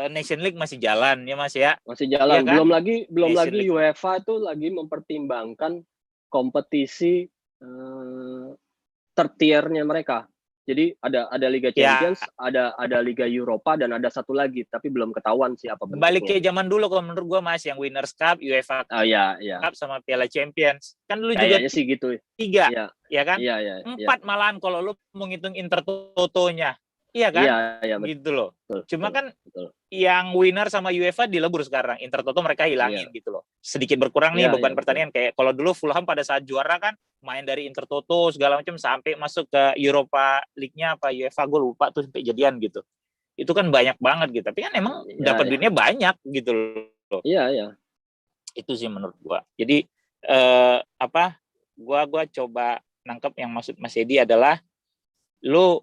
Nation League masih jalan ya Mas ya. Masih jalan. Ya kan? Belum lagi UEFA itu lagi mempertimbangkan kompetisi tertiernya mereka. Jadi ada Liga Champions, ada Liga Eropa dan ada satu lagi tapi belum ketahuan sih apa bentuknya. Balik ke zaman dulu kalau menurut gua Mas, yang Winners Cup, UEFA Cup sama Piala Champions. Kan dulu juga sih gitu. 3, ya kan? Iya. 4 malahan kalau lu mau ngitung Intertoto-nya. Iya kan? Iya, gitu loh. Cuma kan yang winner sama UEFA dilebur sekarang. Intertoto mereka hilangin gitu loh. Sedikit berkurang nih beban pertandingan. Kayak kalau dulu Fulham pada saat juara kan main dari Intertoto segala macam sampai masuk ke Europa League-nya apa UEFA, gue lupa tuh sampai jadian gitu. Itu kan banyak banget gitu. Tapi kan emang dapat duitnya banyak gitu loh. Iya. Itu sih menurut gua. Jadi gua coba nangkep yang maksud Mas Edi adalah lu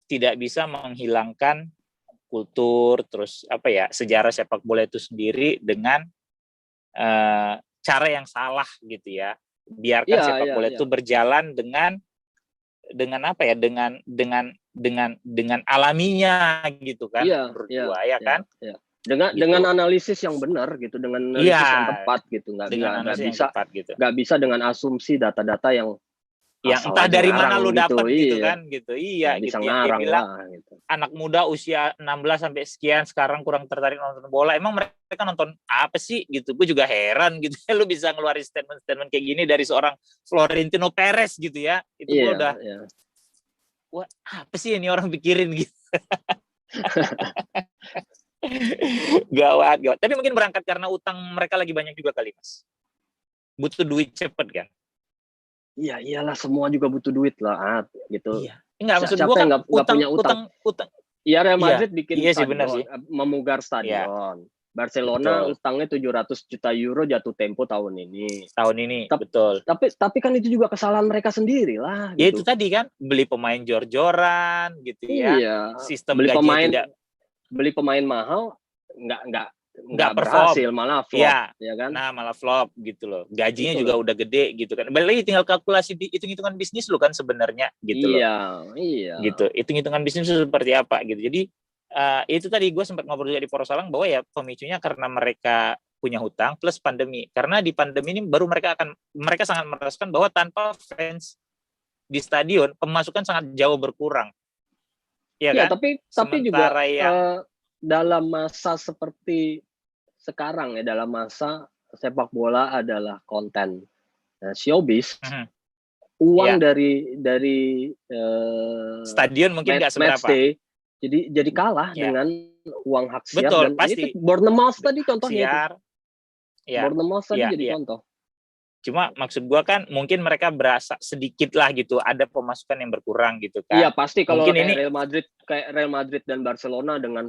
tidak bisa menghilangkan kultur terus sejarah sepak bola itu sendiri dengan cara yang salah gitu ya. Biarkan sepak bola itu berjalan dengan alaminya gitu kan menurut gua ya kan. Dengan analisis yang benar gitu, dengan analisis yang tepat gitu, nggak bisa dengan asumsi data-data yang entah dari mana lu dapat gitu kan gitu. Iya bisa gitu. Ngarang dia bilang lah gitu. Anak muda usia 16 sampai sekian sekarang kurang tertarik nonton bola. Emang mereka nonton apa sih gitu? Gue juga heran gitu. Lu bisa ngeluarin statement kayak gini dari seorang Florentino Perez gitu ya. Itu gue udah wah, apa sih ini orang pikirin gitu. Gawat. Tapi mungkin berangkat karena utang mereka lagi banyak juga kali, Mas. Butuh duit cepet kan? Iya, iyalah semua juga butuh duit lah, gitu. Iya. Enggak, maksud gue kan utang. Iya, Real Madrid bikin stadion, memugar stadion. Iya. Barcelona utangnya 700 juta euro jatuh tempo tahun ini. Betul. Tapi kan itu juga kesalahan mereka sendiri lah. Gitu. Ya itu tadi kan, beli pemain jor-joran gitu ya. Iya. Sistem gaji beli pemain mahal nggak berhasil, malah flop, ya kan? Nah, malah flop gitu loh. Gajinya juga udah gede gitu kan. Balik lagi tinggal kalkulasi hitung-hitungan bisnis lu kan sebenarnya gitu loh. Iya. Gitu. Hitung-hitungan bisnis itu seperti apa gitu. Jadi itu tadi gue sempat ngobrol di Poros Salang bahwa ya pemicunya karena mereka punya hutang plus pandemi. Karena di pandemi ini baru mereka sangat merasakan bahwa tanpa fans di stadion pemasukan sangat jauh berkurang. Iya kan? Tapi juga dalam masa seperti sekarang ya, dalam masa sepak bola adalah konten showbiz, uang dari stadion mungkin nggak seberapa. Jadi kalah dengan uang hak siar. Betul, dan pasti. Bournemouth tadi contohnya siar, itu. Bournemouth tadi jadi contoh. Cuma maksud gua kan mungkin mereka berasa sedikit lah gitu, ada pemasukan yang berkurang gitu kan. Iya pasti kalau mungkin Real Madrid dan Barcelona dengan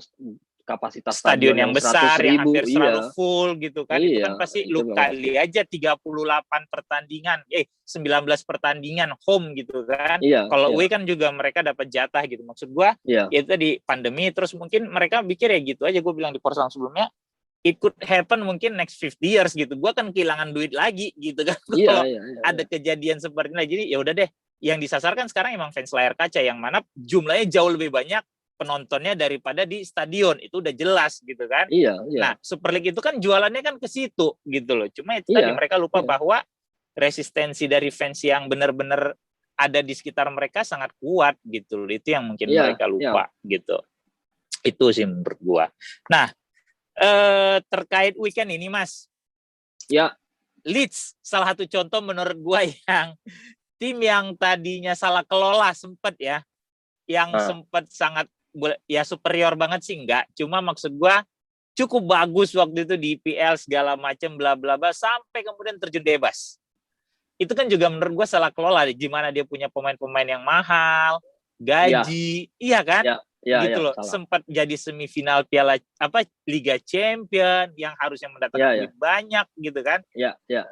kapasitas stadion yang besar, yang 100.000, hampir selalu full gitu kan. Itu Iya, kan pasti itu lu banget. kali aja 38 pertandingan, 19 pertandingan home gitu kan. Iya, Kalau iya, away kan juga mereka dapat jatah gitu. Maksud gua, iya, ya itu tadi pandemi, terus mungkin mereka pikir ya gitu aja, gue bilang di Porsche sebelumnya, it could happen mungkin next 50 years gitu. Gua kan kehilangan duit lagi gitu kan. iya, Kalau iya, iya, ada kejadian seperti ini, jadi ya udah deh. Yang disasarkan sekarang emang fans layar kaca, yang mana jumlahnya jauh lebih banyak penontonnya daripada di stadion, itu udah jelas gitu kan. iya, iya, Nah, Super League itu kan jualannya kan ke situ gitu loh. Cuma itu tadi iya, mereka lupa iya, bahwa resistensi dari fans yang benar-benar ada di sekitar mereka sangat kuat gitu loh. Itu yang mungkin iya, mereka iya. lupa gitu. Itu sih menurut gua. Nah, terkait weekend ini Mas. Ya. Leeds salah satu contoh menurut gua yang tim yang tadinya salah kelola sempat ya, yang sempat sangat ya superior banget sih enggak, cuma maksud gua cukup bagus waktu itu di IPL segala macam bla bla bla sampai kemudian terjun bebas. Itu kan juga menurut gua salah kelola, gimana dia punya pemain-pemain yang mahal, gaji, iya kan? Gitu loh, salah. sempat jadi semifinal Piala Liga Champion yang harusnya mendatangkan duit banyak gitu kan.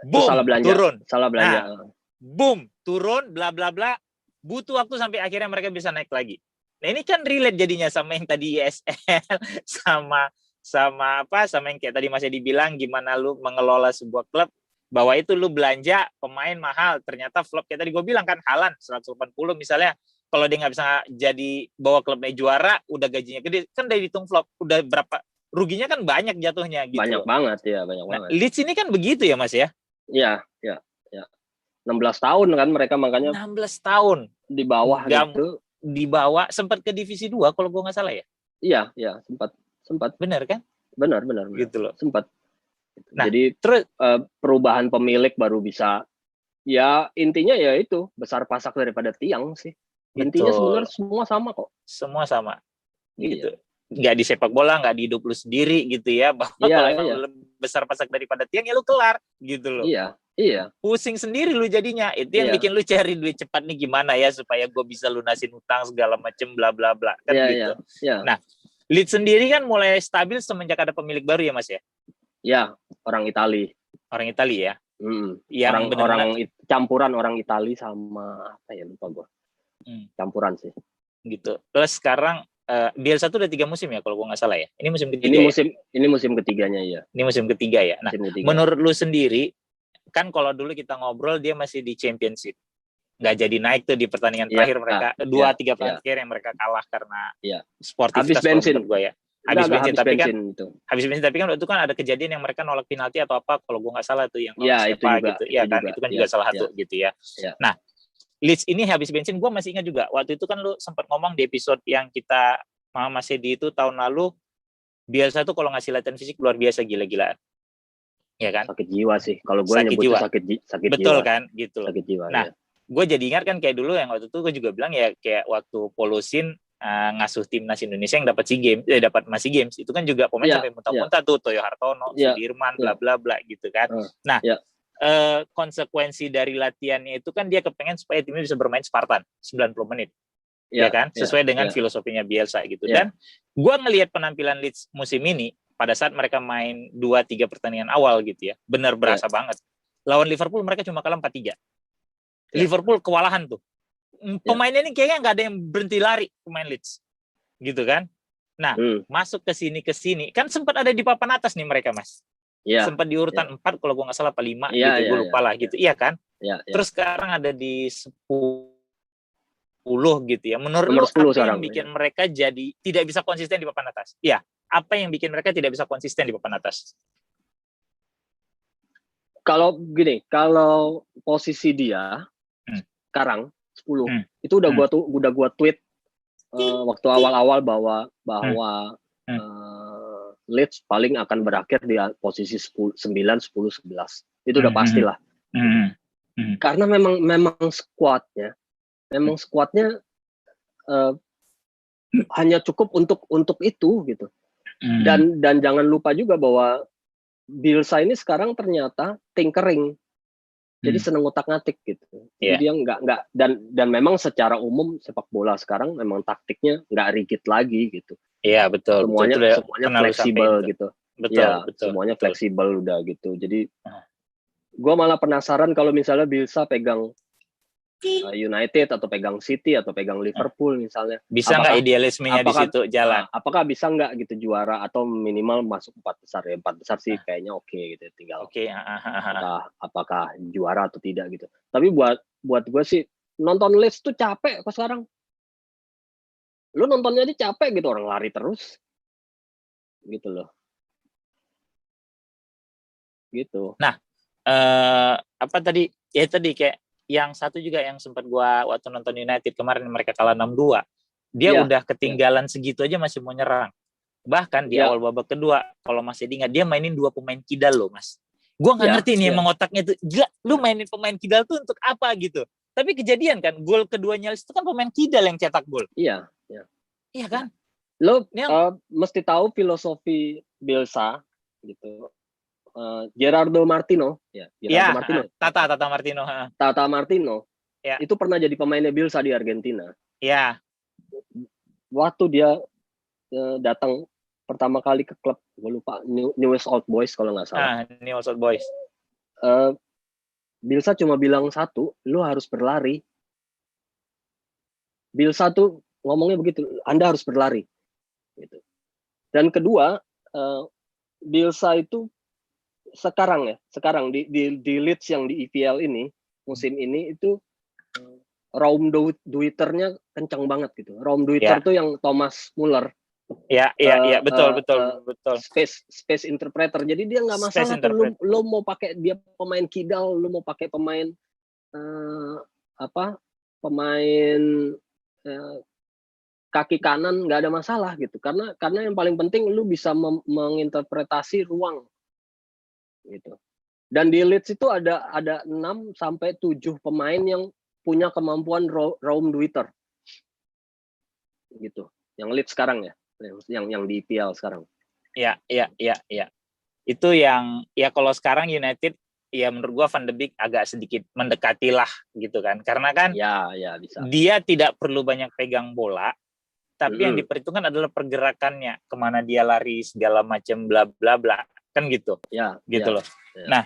Boom, salah belanja. Turun. Salah belanja. Nah, boom, turun bla bla bla. Butuh waktu sampai akhirnya mereka bisa naik lagi. Nah, ini kan relate jadinya sama yang tadi ISL sama yang kayak tadi Mas Edi bilang, gimana lu mengelola sebuah klub, bahwa itu lu belanja pemain mahal, ternyata flop. Kayak tadi gue bilang kan, Haaland 180 misalnya, kalau dia nggak bisa jadi bawa klubnya juara, udah gajinya gede, kan udah dihitung flop, udah berapa, ruginya kan banyak jatuhnya gitu. Banyak banget ya, banyak banget. Leeds ini kan begitu ya Mas ya? Iya. 16 tahun kan mereka, makanya 16 tahun di bawah gitu. Di bawah, sempat ke divisi 2 kalau gue nggak salah ya? Iya, sempat. Benar kan? Benar. Gitu loh. Sempat. Nah, jadi terus perubahan pemilik baru bisa, ya intinya ya itu besar pasak daripada tiang sih. Intinya sebenarnya semua sama kok. Semua sama. Gitu. Nggak di sepak bola, nggak di hidup lu sendiri gitu ya. Bahwa kalau emang lu besar pasak daripada tiang, ya lu kelar gitu loh. Iya. Pusing sendiri lu jadinya. Itu yang bikin lu cari duit cepat nih, gimana ya supaya gue bisa lunasin utang segala macem bla bla bla kan gitu. Nah, Leeds sendiri kan mulai stabil semenjak ada pemilik baru ya Mas ya? Ya, orang Itali. Orang Itali ya? Yang orang campuran orang Itali sama apa ya, lupa gue. Campuran sih. Gitu. Terus sekarang Bielsa tuh udah 3 musim ya kalau gue nggak salah ya. Ini musim ketiga. Ini musim ketiganya ya. Ini musim ketiga ya. Nah, menurut lu sendiri, kan kalau dulu kita ngobrol dia masih di Championship, nggak jadi naik tuh di pertandingan terakhir mereka 2-3 pertandingan terakhir yang mereka kalah karena sportivitas menurut gue ya. Habis bensin tapi kan itu kan ada kejadian yang mereka nolak penalti atau apa kalau gue nggak salah tuh yang siapa gitu ya kan, itu kan juga salah satu gitu ya. Nah, Leeds ini habis bensin, gue masih ingat juga waktu itu kan lu sempat ngomong di episode yang kita masih di itu tahun lalu, Bielsa tuh kalau ngasih latihan fisik luar biasa, gila-gilaan. Ya kan? Sakit jiwa sih kalau gue nyebutnya sakit betul jiwa. kan gitu loh. Sakit jiwa. Nah, gue jadi ingat kan kayak dulu yang waktu itu gue juga bilang ya, kayak waktu Polosin ngasuh timnas Indonesia yang dapat masih games itu kan juga pemain sampai muntah-muntah tuh, Toyo Hartono, Sudirman bla bla bla gitu kan. Nah, konsekuensi dari latihannya itu kan dia kepengen supaya timnya bisa bermain Spartan 90 menit. Ya kan? Sesuai dengan filosofinya Bielsa gitu. Dan gue ngelihat penampilan Leeds musim ini pada saat mereka main 2-3 pertandingan awal gitu ya, benar berasa banget. Lawan Liverpool mereka cuma kalah 4-3. Liverpool kewalahan tuh. Pemainnya ini kayaknya nggak ada yang berhenti lari, pemain Leeds. Gitu kan? Nah, masuk ke sini, kan sempat ada di papan atas nih mereka, Mas. Sempat di urutan 4 kalau gue nggak salah, apa 5 gitu, gue lupa lah gitu. Iya kan? Terus sekarang ada di 10 gitu ya. Menurut lu apa yang bikin mereka jadi tidak bisa konsisten di papan atas? Iya. Apa yang bikin mereka tidak bisa konsisten di papan atas? Kalau gini, kalau posisi dia sekarang 10 itu udah gua tweet waktu awal-awal bahwa Leeds paling akan berakhir di posisi 9, 10, 11. Itu udah pastilah. Karena memang skuadnya hanya cukup untuk itu gitu. Dan jangan lupa juga bahwa Bielsa ini sekarang ternyata tinkering. Jadi seneng ngutak-ngatik gitu. Jadi dia nggak dan memang secara umum sepak bola sekarang memang taktiknya nggak rigid lagi gitu. Iya, betul. Semuanya Betul, semuanya pernah lu fleksibel sampein tuh. gitu. Betul, Ya, betul, semuanya betul. fleksibel udah gitu. Jadi Nah, gue malah penasaran kalau misalnya Bielsa pegang United atau pegang City atau pegang nah. Liverpool misalnya, Bisa nggak idealismenya di apakah situ jalan? apakah bisa nggak gitu juara atau minimal masuk 4 besar ya? 4 besar sih Nah, kayaknya oke gitu. Tinggal oke. apakah juara atau tidak gitu. Tapi buat gue sih nonton Leeds tuh capek kok sekarang. Lu nontonnya aja capek gitu, orang lari terus gitu loh. Gitu. Nah, apa tadi? Ya tadi kayak yang satu juga yang sempat gua waktu nonton United kemarin mereka kalah 6-2. Dia Iya, udah iya. ketinggalan segitu aja masih mau nyerang. Bahkan di Iya, awal babak kedua, kalau masih diingat dia mainin 2 pemain kidal loh, Mas. Gua nggak iya, ngerti nih iya, emang otaknya tuh, gila, lu iya. mainin pemain kidal tuh untuk apa gitu. Tapi kejadian kan, gol keduanya itu kan pemain kidal yang cetak gol. Iya, iya. Iya Iya. kan? Lo Ini yang mesti tahu filosofi Bielsa gitu. Gerardo Martino, ya ya, Gerardo Martino, Tata Martino. Tata Martino Ya, itu pernah jadi pemainnya Bielsa di Argentina. ya. Waktu dia datang pertama kali ke klub, gue lupa Newell's Old Boys kalau nggak salah. Ini Old Boys. Bielsa cuma bilang satu, lu harus berlari. Bielsa tuh ngomongnya begitu, Anda harus berlari. Gitu. Dan kedua, Bielsa itu sekarang di Leeds yang di EPL ini musim ini itu Raum Duiternya kencang banget gitu. Raum Duiter Ya, tuh yang Thomas Muller. ya, betul, betul. Space interpreter. Jadi dia nggak Space masalah tuh interpret. lu mau pakai dia pemain kidal, lu mau pakai pemain apa? Pemain kaki kanan nggak ada masalah gitu. Karena yang paling penting lu bisa menginterpretasi ruang gitu. Dan di Leeds itu ada 6 sampai 7 pemain yang punya kemampuan Raum Duiter. Gitu. Yang Leeds sekarang ya. Yang di IPL sekarang. Ya. Itu yang ya kalau sekarang United ya menurut gua Van de Beek agak sedikit mendekatilah gitu kan. Karena kan Ya bisa. dia tidak perlu banyak pegang bola, tapi yang diperhitungkan adalah pergerakannya, kemana dia lari segala macam bla bla bla kan gitu. Ya, gitu ya, loh. ya. Nah,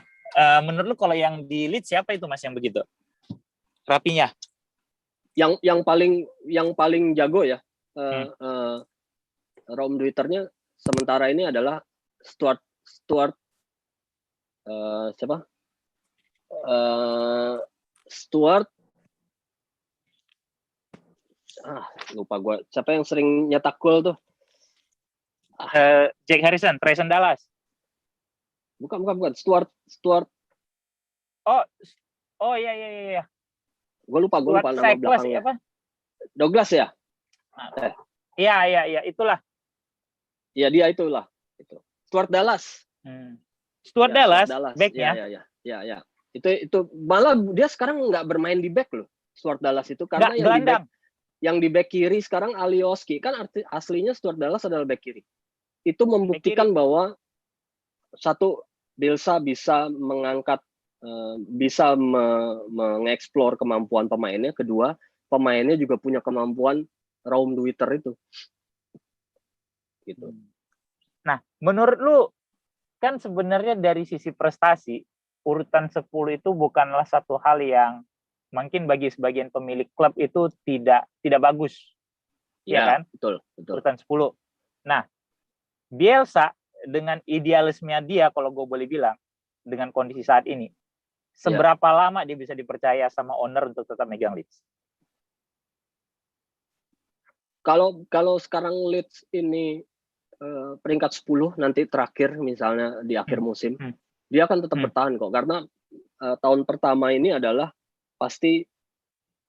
menurut lu kalau yang di Leeds siapa itu Mas yang begitu? Rapinya. Yang paling jago ya. Raum Duiternya sementara ini adalah Stuart siapa? Stuart lupa gue. Siapa yang sering nyetak gol tuh? Jack Harrison, Trayson Dallas. Bukan. Stuart. Oh iya. Gue lupa nama belakangnya. Apa? Douglas ya? Iya, itulah. Iya, dia itulah. Itu. Stuart Dallas. Stuart Dallas, backnya. Ya. Itu malah dia sekarang nggak bermain di back loh. Stuart Dallas itu karena yang di back kiri sekarang Alioski kan aslinya Stuart Dallas adalah back kiri. Itu membuktikan bahwa satu Bielsa bisa mengangkat bisa mengeksplor kemampuan pemainnya. Kedua, pemainnya juga punya kemampuan Raum Duiter itu. Gitu. Nah, menurut lu kan sebenarnya dari sisi prestasi urutan 10 itu bukanlah satu hal yang mungkin bagi sebagian pemilik klub itu tidak bagus. Ya kan? Betul. Urutan 10. Nah, Bielsa dengan idealismenya dia kalau gue boleh bilang dengan kondisi saat ini seberapa lama dia bisa dipercaya sama owner untuk tetap megang Leeds? Kalau sekarang Leeds ini peringkat 10 nanti terakhir misalnya di akhir musim, dia akan tetap bertahan kok karena tahun pertama ini adalah pasti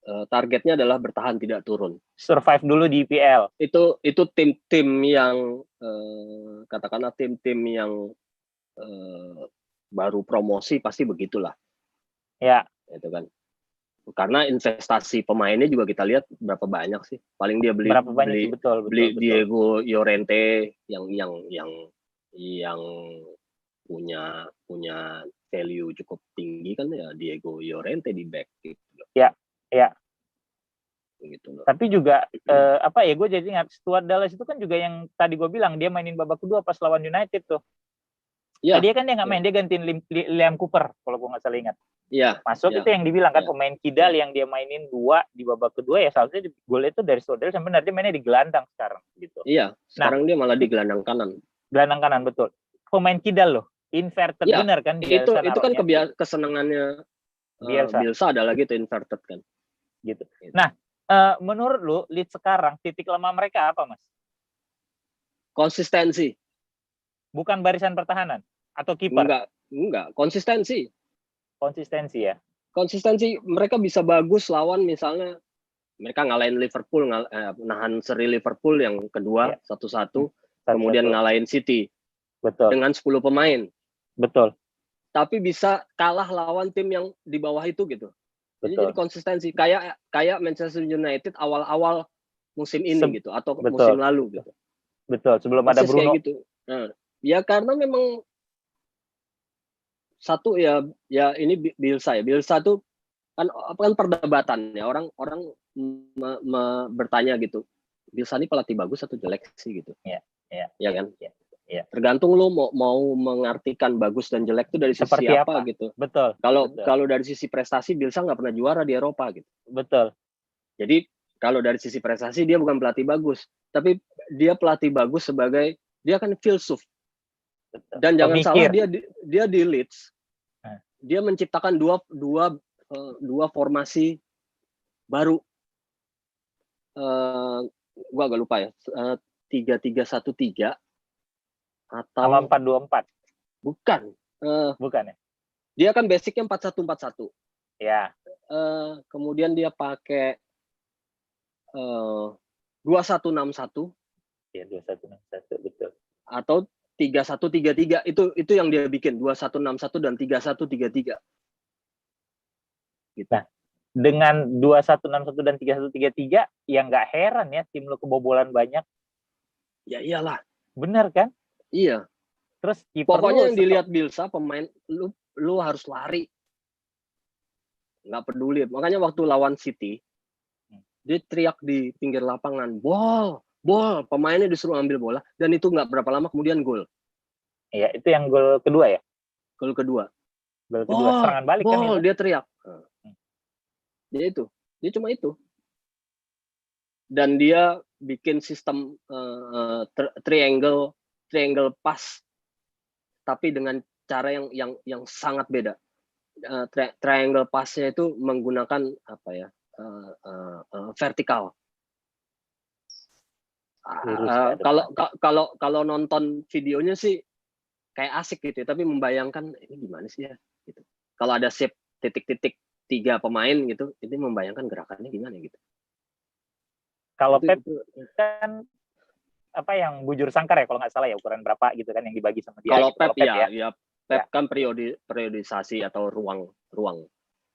targetnya adalah bertahan tidak turun. Survive dulu di IPL. Itu tim-tim yang katakanlah tim-tim yang baru promosi pasti begitulah. Ya. Itu kan. Karena investasi pemainnya juga kita lihat berapa banyak sih. Paling dia beli betul. Diego Llorente yang punya value cukup tinggi kan ya Diego Llorente di back gitu. Ya. gitu loh. Tapi juga apa ya, gue jadi ingat Stuart Dallas itu kan juga yang tadi gue bilang dia mainin babak kedua pas lawan United tuh. Iya. Dia kan dia nggak main, dia gantiin Liam Cooper kalau gue nggak salah ingat. Iya. Masuk itu yang dibilang kan pemain kidal yang dia mainin 2 di babak kedua ya, seharusnya gol itu dari Stuart Dallas, sampai dia mainnya di gelandang sekarang gitu. Iya, sekarang dia malah di gelandang kanan. Gelandang kanan, betul. Pemain kidal loh, inverted benar kan. Itu kan kesenangannya Bielsa adalah gitu, inverted kan. Gitu. Nah, menurut lu Leeds sekarang titik lemah mereka apa, Mas? Konsistensi. Bukan barisan pertahanan atau kiper? Enggak, konsistensi. Konsistensi ya. Konsistensi, mereka bisa bagus lawan misalnya mereka ngalahin Liverpool, nahan seri Liverpool yang kedua 1-1, kemudian ngalahin City. Betul. Dengan 10 pemain. Betul. Tapi bisa kalah lawan tim yang di bawah itu gitu. Jadi konsistensi kayak Manchester United awal-awal musim ini gitu, atau musim lalu gitu. Betul, sebelum ada Bruno. Kayak gitu. Nah, ya karena memang satu ya ini Bielsa tuh kan perdebatan ya, orang bertanya gitu, Bielsa ini pelatih bagus atau jelek sih gitu. Iya kan? Iya. Tergantung lo mau mengartikan bagus dan jelek itu dari sisi apa gitu. Betul. Kalau dari sisi prestasi Bielsa nggak pernah juara di Eropa gitu. Betul. Jadi kalau dari sisi prestasi dia bukan pelatih bagus, tapi dia pelatih bagus sebagai dia kan filsuf. Dan jangan salah, dia di Leeds, dia menciptakan dua formasi baru. Gua agak lupa ya, 3-3-1-3 atau 4-2-4. Bukan. Bukan ya. Dia kan basicnya 4-1-4-1. Ya. Kemudian dia pakai 2-1-6-1. Ya, 2-1-6-1, betul. Atau 3-1-3-3, itu yang dia bikin, 2-1-6-1 dan 3-1-3-3. Gitu. Nah, dengan 2-1-6-1 dan 3-1-3-3, ya nggak heran ya tim lu kebobolan banyak. Ya iyalah. Bener kan? Iya. Terus pokoknya yang dilihat Bielsa, pemain lu harus lari. Nggak peduli. Makanya waktu lawan City, dia teriak di pinggir lapangan, bol, pemainnya disuruh ambil bola, dan itu nggak berapa lama kemudian gol. Iya, itu yang gol kedua ya? Gol kedua. Serangan balik kan itu. Dia teriak. Dia cuma itu. Dan dia bikin sistem triangle pass, tapi dengan cara yang sangat beda. Triangle pass-nya itu menggunakan apa ya? Vertikal. Kalau nonton videonya sih kayak asik gitu, tapi membayangkan ini gimana sih ya gitu. Kalau ada shape titik-titik 3 pemain gitu, itu membayangkan gerakannya gimana gitu. Kalau Pep kan apa yang bujur sangkar ya kalau nggak salah ya, ukuran berapa gitu kan yang dibagi sama dia. Kalau Pep ya Pep kan periodisasi atau ruang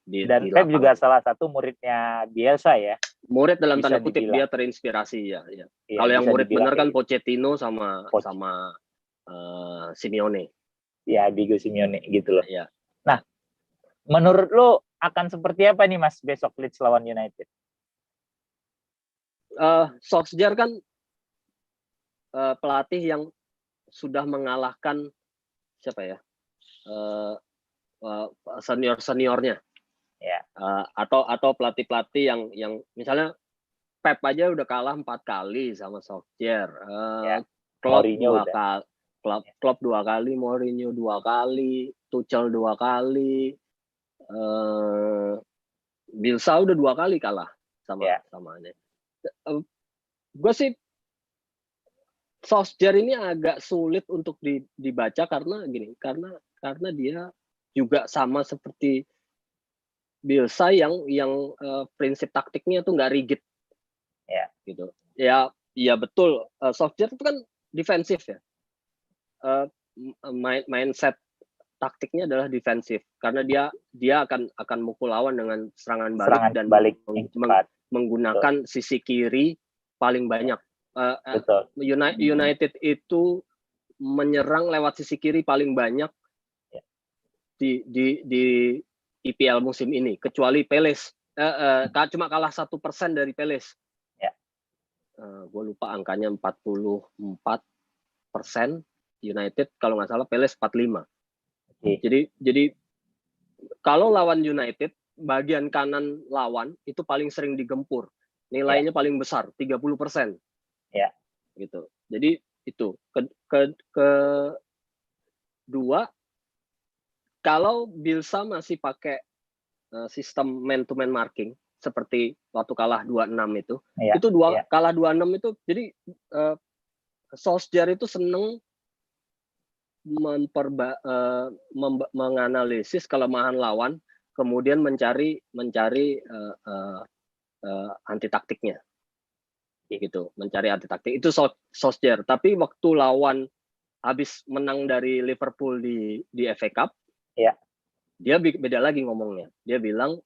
dan Pep juga salah satu muridnya Bielsa ya. Murid dalam tanda kutip, dia terinspirasi ya. Kalau yang murid benar kan Pochettino sama Simeone. Ya, Diego Simeone gitu loh. Ya. Nah, menurut lo akan seperti apa nih Mas besok Leeds lawan United? Solskjaer kan pelatih yang sudah mengalahkan siapa ya? Seniornya. Ya. Atau pelatih-pelatih yang misalnya Pep aja udah kalah 4 kali sama Solskjaer. Klopp 2 kali, Mourinho 2 kali, Tuchel 2 kali, Bielsa udah 2 kali kalah samanya. Gue sih Solskjaer ini agak sulit untuk dibaca karena dia juga sama seperti Bielsa yang prinsip taktiknya tuh nggak rigid. Ya. Gitu. Ya betul. Solskjaer itu kan defensif ya. Mindset taktiknya adalah defensif karena dia akan mukul lawan dengan serangan balik menggunakan sisi kiri paling banyak. United itu menyerang lewat sisi kiri paling banyak di IPL musim ini, kecuali Palace. Cuma kalah 1% dari Palace. Ya. Gue lupa angkanya 44%. United kalau nggak salah Palace 45. Jadi kalau lawan United, bagian kanan lawan itu paling sering digempur. Nilainya paling besar, 30%. Ya. Gitu. Jadi itu. Kedua, kalau Bielsa masih pakai sistem man-to-man marking seperti waktu kalah 2-6 itu, kalah 2-6 itu, jadi Solskjaer itu seneng menganalisis kelemahan lawan, kemudian mencari anti taktiknya, gitu, mencari anti taktik itu Solskjaer. Tapi waktu lawan habis menang dari Liverpool di FA Cup, dia beda lagi ngomongnya. Dia bilang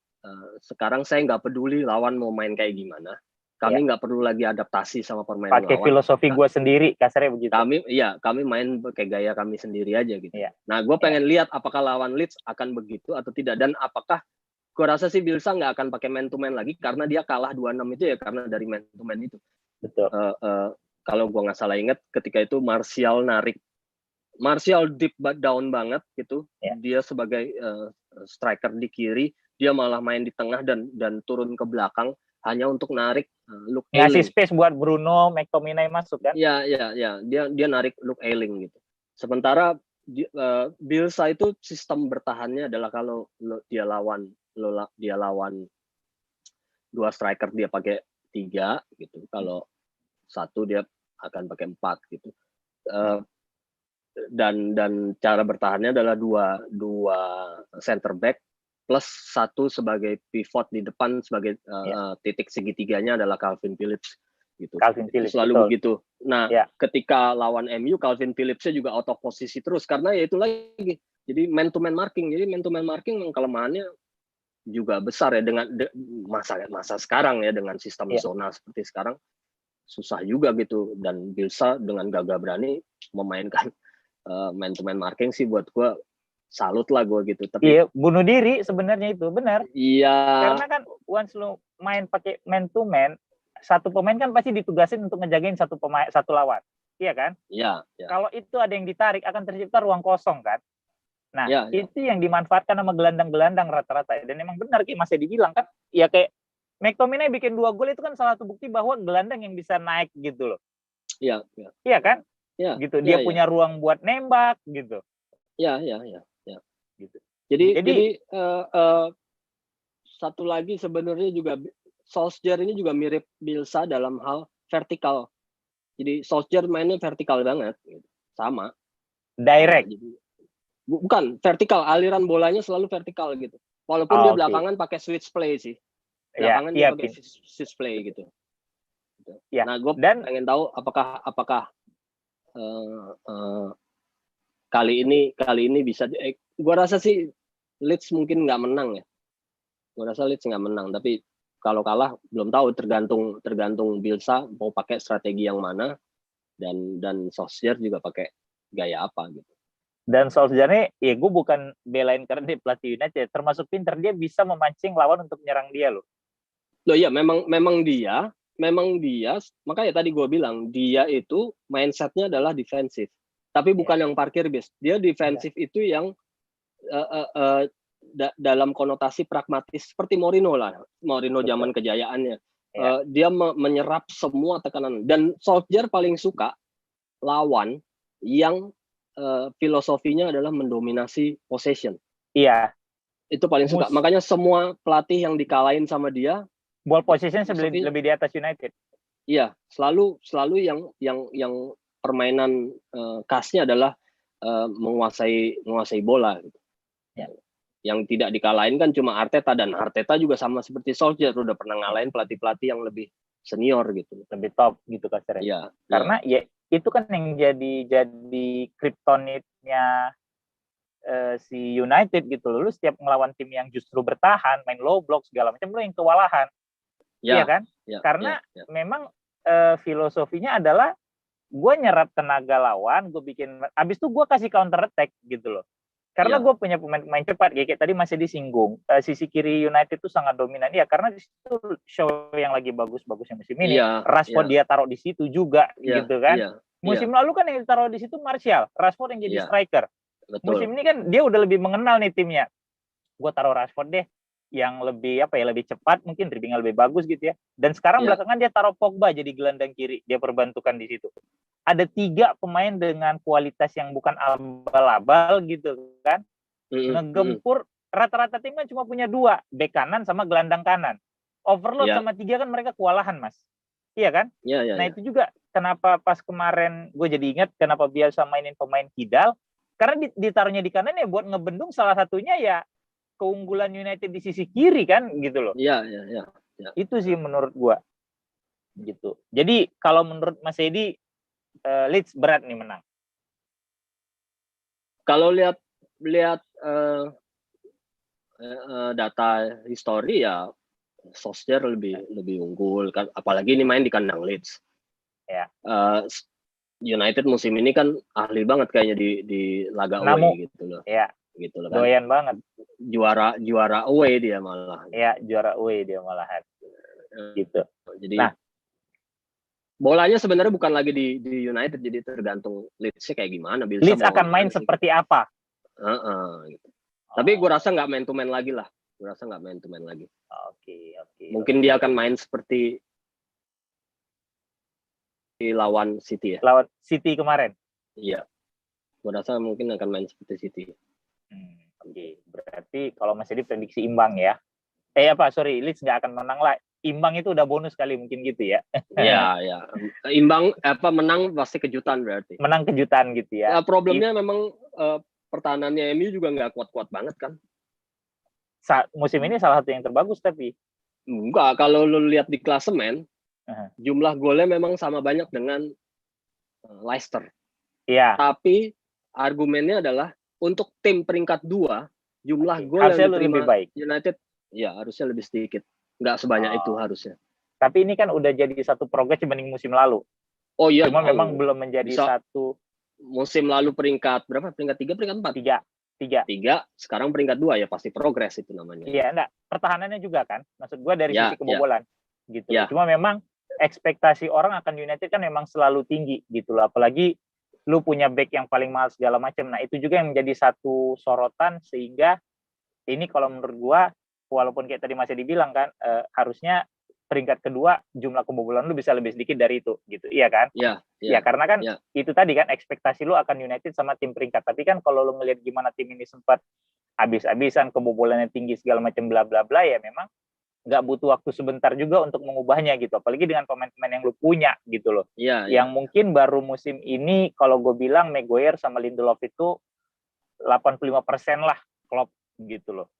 sekarang saya nggak peduli lawan mau main kayak gimana, kami nggak perlu lagi adaptasi sama permainan pakai lawan. Filosofi gue sendiri, kasarnya begitu. Kami main pakai gaya kami sendiri aja gitu. Nah, gue pengen lihat apakah lawan Leeds akan begitu atau tidak, dan apakah gue rasa sih Bielsa nggak akan pakai man to man lagi karena dia kalah 2-6 itu ya karena dari man to man itu. Betul. Kalau gue nggak salah ingat ketika itu Martial deep down banget gitu. Dia sebagai striker di kiri, dia malah main di tengah dan turun ke belakang hanya untuk narik Luke Ayling. Ngasih space buat Bruno, McTominay masuk kan? Iya. Dia narik Luke Ayling gitu. Sementara Bielsa itu sistem bertahannya adalah kalau dia lawan dua striker dia pakai 3 gitu. Kalau 1 dia akan pakai 4 gitu. Dan cara bertahannya adalah dua center back plus 1 sebagai pivot di depan sebagai titik segitiganya adalah Calvin Phillips gitu. Selalu betul. Begitu. Nah, ketika lawan MU Calvin Phillipsnya juga out of posisi terus karena ya itu lagi. Jadi man to man marking. Jadi man to man marking kelemahannya juga besar ya dengan masa sekarang ya dengan sistem zona seperti sekarang susah juga gitu, dan Bielsa dengan gagah berani memainkan man to man marking sih buat gue salut lah gue gitu. Tapi bunuh diri sebenarnya itu benar. Iya. Karena kan once lu main pakai man to man, satu pemain kan pasti ditugasin untuk ngejagain satu lawan, iya kan? Iya. Kalau itu ada yang ditarik akan tercipta ruang kosong kan. Nah, itu yang dimanfaatkan sama gelandang-gelandang rata-rata. Dan emang benar kayak masih dibilang kan, ya kayak McTominay bikin 2 gol itu kan salah satu bukti bahwa gelandang yang bisa naik gitu loh. Iya. Iya kan? Iya. Gitu. Dia punya ruang buat nembak gitu. Iya. Gitu. Jadi satu lagi sebenarnya juga Solskjaer ini juga mirip Bielsa dalam hal vertikal. Jadi Solskjaer mainnya vertikal banget, gitu. Sama. Direct. Bukan vertikal, aliran bolanya selalu vertikal gitu. Walaupun dia belakangan pakai switch play sih. Belakangan dia pakai switch play gitu. Nah, gue pengen tahu apakah kali ini bisa. Gue rasa sih Leeds mungkin nggak menang ya. Gue rasa Leeds nggak menang, tapi kalau kalah belum tahu, tergantung Bielsa mau pakai strategi yang mana dan Solskjaer juga pakai gaya apa gitu. Dan Solskjaer ini ya gue bukan belain karena dia pelatih United, termasuk pinter, dia bisa memancing lawan untuk menyerang dia loh. Loh iya, memang dia makanya tadi gue bilang dia itu mindsetnya adalah defensif, tapi bukan yang parkir bis. Dia defensif itu yang dalam konotasi pragmatis seperti Mourinho zaman kejayaannya. Dia menyerap semua tekanan, dan Solskjaer paling suka lawan yang filosofinya adalah mendominasi possession. Iya. Itu paling suka. Makanya semua pelatih yang dikalahin sama dia, ball possession lebih di atas United. Iya, selalu yang permainan khasnya adalah menguasai bola gitu. Yang tidak dikalahin kan cuma Arteta, dan Arteta juga sama seperti Solskjaer udah pernah ngalahin pelatih-pelatih yang lebih senior gitu, lebih top gitu kasarnya. Iya. Karena ya itu kan yang jadi kriptonitnya si United gitu loh. Lu setiap ngelawan tim yang justru bertahan, main low block segala macam, lu yang kewalahan. Iya kan? Karena memang filosofinya adalah gue nyerap tenaga lawan, gue bikin, abis itu gue kasih counter attack gitu loh. Karena gue punya pemain cepat, kayak tadi masih disinggung. Sisi kiri United itu sangat dominan. Ya, karena di situ show yang lagi bagus-bagusnya musim ini. Rashford dia taruh di situ juga, gitu kan. Musim lalu kan yang ditaruh di situ Martial, Rashford yang jadi striker. Betul. Musim ini kan dia udah lebih mengenal nih timnya. Gue taruh Rashford deh, yang lebih lebih cepat, mungkin dribbling lebih bagus gitu ya. Dan sekarang belakangan dia taruh Pogba jadi gelandang kiri, dia perbantukan di situ. Ada 3 pemain dengan kualitas yang bukan abal-abal gitu kan, ngegempur. Rata-rata tim kan cuma punya 2, bek kanan sama gelandang kanan. Overload sama 3 kan mereka kewalahan, Mas. Iya kan? Nah itu juga kenapa pas kemarin gue jadi ingat kenapa biasa mainin pemain kidal, karena ditaruhnya di kanan ya buat ngebendung salah satunya ya keunggulan United di sisi kiri kan gitu loh. Iya. Itu sih menurut gue. Gitu. Jadi kalau menurut Mas Edi, Leeds berat nih menang. Kalau lihat data histori ya Solskjaer lebih unggul kan, apalagi ini main di kandang Leeds. Ya. United musim ini kan ahli banget kayaknya di laga away gitu loh. Ya. Gitu loh kan. Doyan banget. Juara away dia malah. Ya, juara away dia malahan. Gitu. Jadi bolanya sebenarnya bukan lagi di United, jadi tergantung Leeds-nya kayak gimana. Leeds akan main seperti apa? Gitu. Tapi gue rasa nggak main to main lagi lah. Oke. Mungkin dia akan main seperti di lawan City ya. Lawan City kemarin? Iya. Gue rasa mungkin akan main seperti City. Oke. Berarti kalau masih diprediksi imbang ya. Leeds nggak akan menang lah. Imbang itu udah bonus kali mungkin gitu ya. Iya. Imbang menang pasti kejutan berarti. Menang kejutan gitu ya. Problemnya memang pertahanannya MU juga nggak kuat-kuat banget kan. Musim ini salah satu yang terbagus tapi. Enggak, kalau lu lihat di klasemen, jumlah golnya memang sama banyak dengan Leicester. Iya. Tapi argumennya adalah untuk tim peringkat 2, jumlah gol yang diterima lebih baik. United ya harusnya lebih sedikit. Nggak sebanyak itu harusnya. Tapi ini kan udah jadi satu progres dibanding musim lalu. Oh iya. Cuma memang belum menjadi satu. Musim lalu peringkat berapa? Peringkat 3, peringkat 4? 3. Sekarang peringkat 2 ya pasti progres itu namanya. Iya, enggak. Pertahanannya juga kan. Maksud gue dari sisi kebobolan. Gitu. Ya. Cuma memang ekspektasi orang akan United kan memang selalu tinggi gitu loh. Apalagi lu punya back yang paling mahal segala macam. Nah, itu juga yang menjadi satu sorotan sehingga ini kalau menurut gue, walaupun kayak tadi masih dibilang kan, harusnya peringkat kedua jumlah kebobolan lu bisa lebih sedikit dari itu gitu. Iya kan? Iya. Ya karena kan itu tadi kan ekspektasi lu akan United sama tim peringkat. Tapi kan kalau lu ngelihat gimana tim ini sempat habis-habisan, kebobolannya tinggi segala macam bla bla bla, ya memang nggak butuh waktu sebentar juga untuk mengubahnya gitu. Apalagi dengan pemain-pemain yang lu punya gitu loh. Yang mungkin baru musim ini kalau gue bilang Maguire sama Lindelof itu 85% lah klop gitu loh.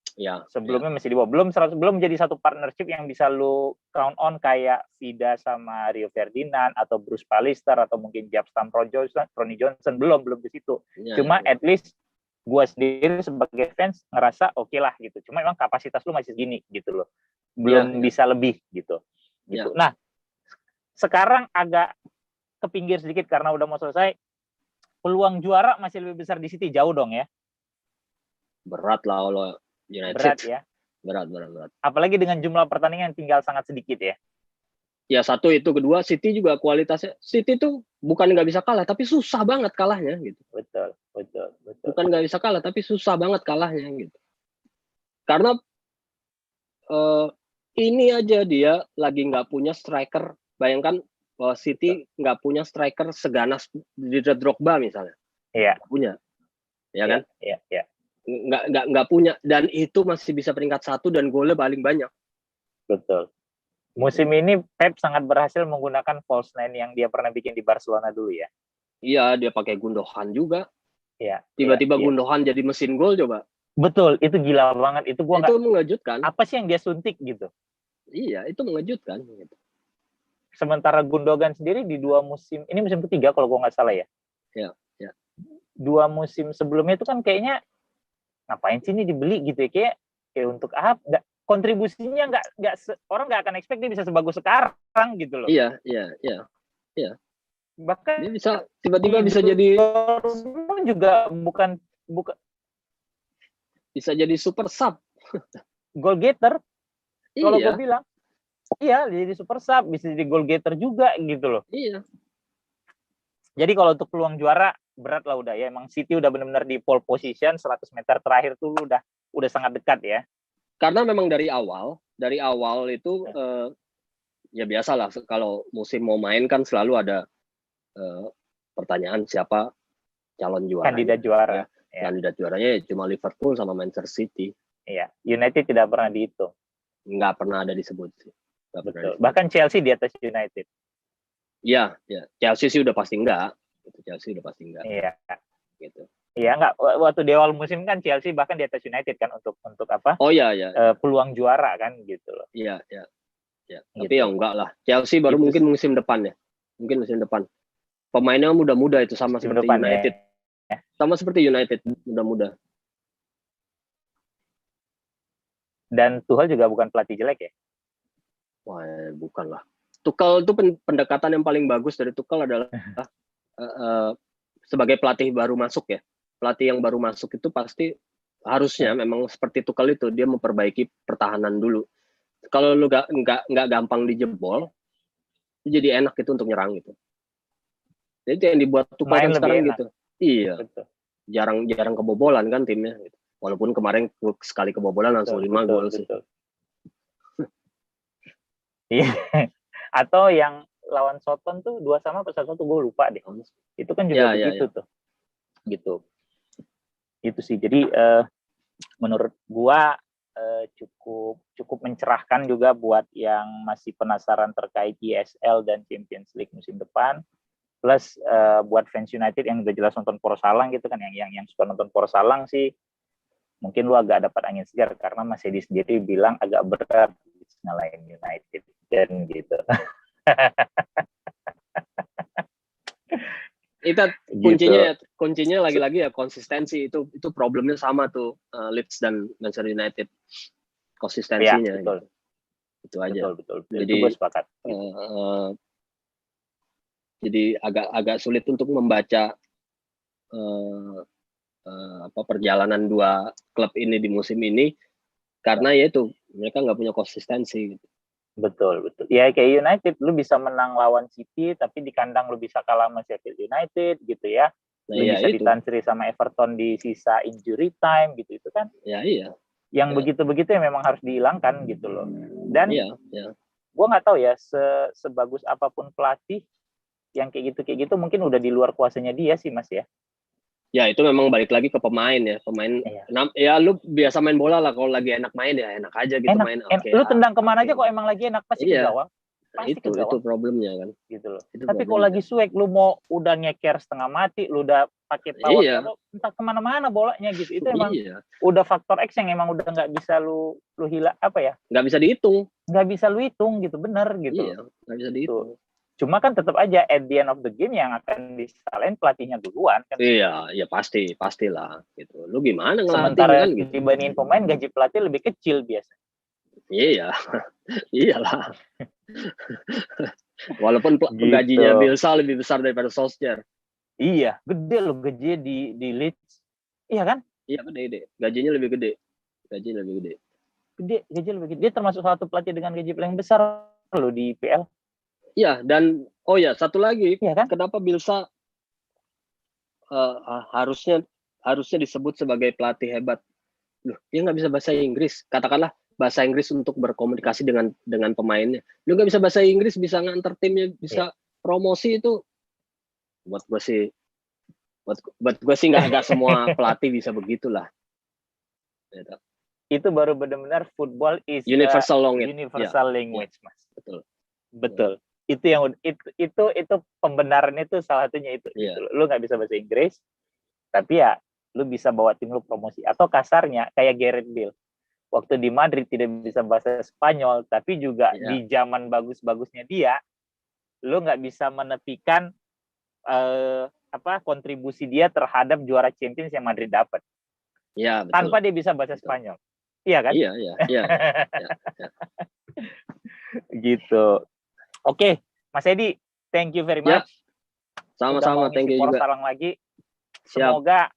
Sebelumnya masih di bawah, belum jadi satu partnership yang bisa lu count on kayak Vida sama Rio Ferdinand atau Bruce Pallister atau mungkin Jaap Stam Ronnie Johnson, belum di situ. Cuma at least gue sendiri sebagai fans ngerasa oke lah gitu. Cuma memang kapasitas lu masih segini gitu loh, belum bisa lebih gitu. Nah sekarang agak ke pinggir sedikit karena udah mau selesai. Peluang juara masih lebih besar di City, jauh dong ya. Berat lah kalau United. Berat ya. Berat. Apalagi dengan jumlah pertandingan tinggal sangat sedikit ya. Ya satu itu, kedua City juga kualitasnya. City tuh bukan nggak bisa kalah, tapi susah banget kalahnya gitu. Betul. Bukan nggak bisa kalah, tapi susah banget kalahnya gitu. Karena ini aja dia lagi nggak punya striker. Bayangkan City nggak punya striker seganas Drogba misalnya. Iya. Punya, ya kan? Iya. Nggak punya, dan itu masih bisa peringkat 1 dan golnya paling banyak. Betul. Musim ini Pep sangat berhasil menggunakan false nine yang dia pernah bikin di Barcelona dulu ya. Iya, dia pakai Gundogan juga. Iya. Tiba-tiba Gundogan jadi mesin gol coba. Betul, itu gila banget. Itu mengejutkan. Apa sih yang dia suntik gitu? Iya, itu mengejutkan. Gitu. Sementara Gundogan sendiri di 2 musim, ini musim ketiga kalau gue nggak salah ya. Iya. 2 musim sebelumnya itu kan kayaknya ngapain sih ini dibeli gitu ya, kayak untuk apa? Kontribusinya orang nggak akan expect dia bisa sebagus sekarang gitu loh. Iya. Bahkan dia bisa tiba-tiba bisa jadi juga bukan Bisa jadi super sub. Goal getter. Kalau Iya. gue bilang, iya jadi super sub, bisa jadi goal getter juga gitu loh. Iya. Jadi kalau untuk peluang juara berat lah udah ya. Emang City udah benar-benar di pole position, 100 meter terakhir tuh udah sangat dekat ya. Karena memang dari awal itu ya biasalah kalau musim mau main kan selalu ada pertanyaan siapa calon juaranya. Kandidat juara. Ya. Kandidat juaranya cuma Liverpool sama Manchester City. Iya, United tidak pernah dihitung. Nggak pernah ada disebut sih. Betul. Bahkan Chelsea di atas United. Iya, ya. Chelsea sih udah pasti enggak. Chelsea udah pasti enggak. Iya. Gitu. Iya, enggak. Waktu di awal musim kan Chelsea bahkan di atas United kan untuk apa? Oh iya, iya. Peluang juara kan gitu loh. Iya, iya. Ya. Tapi gitu. Ya enggak lah. Chelsea baru mungkin musim depan ya. Mungkin musim depan. Pemainnya muda-muda itu sama musim seperti depan, United. Ya. Sama seperti United, muda-muda. Dan Tuchel juga bukan pelatih jelek ya? Wah, bukan lah. Tuchel itu pendekatan yang paling bagus dari Tuchel adalah sebagai pelatih baru masuk ya. Pelatih yang baru masuk itu pasti harusnya memang seperti Tuchel itu, dia memperbaiki pertahanan dulu. Kalau lu nggak gampang dijebol, jadi enak itu untuk nyerang gitu. Jadi yang dibuat Tuchel kan sekarang enak. Gitu. Iya. Betul. Jarang kebobolan kan timnya. Gitu. Walaupun kemarin sekali kebobolan langsung 5 gol sih. Iya. Atau yang lawan Soton tuh 2-1 pas 1 gue lupa deh. Itu kan juga begitu tuh. Gitu. Itu sih. Jadi menurut gua cukup mencerahkan juga buat yang masih penasaran terkait ESL dan Champions League musim depan. Plus buat fans United yang udah jelas nonton Porsalang gitu kan, yang suka nonton Porsalang sih mungkin lu agak dapat angin segar karena Mas Edi sendiri bilang agak berat ngalahin United dan gitu. Itu kuncinya lagi-lagi ya konsistensi, itu problemnya sama tuh Leeds dan Manchester United, konsistensinya. Ya, betul. Gitu. Itu aja. Betul. Jadi gue sepakat. Jadi agak sulit untuk membaca perjalanan dua klub ini di musim ini karena ya itu mereka nggak punya konsistensi. Gitu. Betul. Ya kayak United, lu bisa menang lawan City, tapi di kandang lu bisa kalah sama Sheffield United gitu ya. Lu bisa ditansiri sama Everton di sisa injury time gitu itu kan. Ya iya. Yang begitu-begitu ya memang harus dihilangkan gitu loh. Dan gue nggak tahu ya sebagus apapun pelatih yang kayak gitu mungkin udah di luar kuasanya dia sih Mas ya. Ya itu memang balik lagi ke pemain ya. Ya lu biasa main bola lah, kalau lagi enak main ya enak aja gitu main. Lu tendang kemana aja kok emang lagi enak pasti ke gawang. Pasti ke gawang. Itu problemnya kan. Gitu loh. Tapi kalau lagi suek lu mau udah ngeker setengah mati, lu udah pakai power, entah kemana-mana bolanya gitu. Itu emang udah faktor X yang emang udah nggak bisa lu hilang apa ya? Nggak bisa dihitung. Nggak bisa lu hitung gitu, bener gitu. Iya, nggak bisa dihitung. Cuma kan tetap aja at the end of the game yang akan disalahin pelatihnya duluan kan. Iya pastilah gitu. Lu gimana ngelatih sementara kan gitu. Dibandingin pemain gaji pelatih lebih kecil biasa. Iya. Iyalah. Walaupun gitu. Gajinya Bielsa lebih besar daripada Solskjaer. Iya, gede loh gajinya di Leeds. Iya kan? Iya, gede. Gajinya lebih gede. Gajinya lebih gede. Dia termasuk satu pelatih dengan gaji paling besar loh di PL. Iya, dan satu lagi, kan? Kenapa Bielsa harusnya disebut sebagai pelatih hebat? Loh, dia nggak bisa bahasa Inggris. Katakanlah bahasa Inggris untuk berkomunikasi dengan pemainnya. Lu nggak bisa bahasa Inggris, bisa nganter timnya, bisa promosi itu. Buat gue sih nggak semua pelatih bisa begitulah. Itu baru benar-benar football is universal language, Mas. Betul. Itu pembenaran itu salah satunya itu. Gitu. Lu nggak bisa bahasa Inggris, tapi ya lu bisa bawa tim lu promosi. Atau kasarnya kayak Gareth Bale. Waktu di Madrid tidak bisa bahasa Spanyol, tapi juga di zaman bagus-bagusnya dia, lu nggak bisa menepikan kontribusi dia terhadap juara Champions yang Madrid dapat. Iya, betul. Tanpa dia bisa bahasa Spanyol. Iya kan? Iya. Gitu. Oke, Mas Edi, thank you very much. Sama-sama, thank you juga. Lagi. Semoga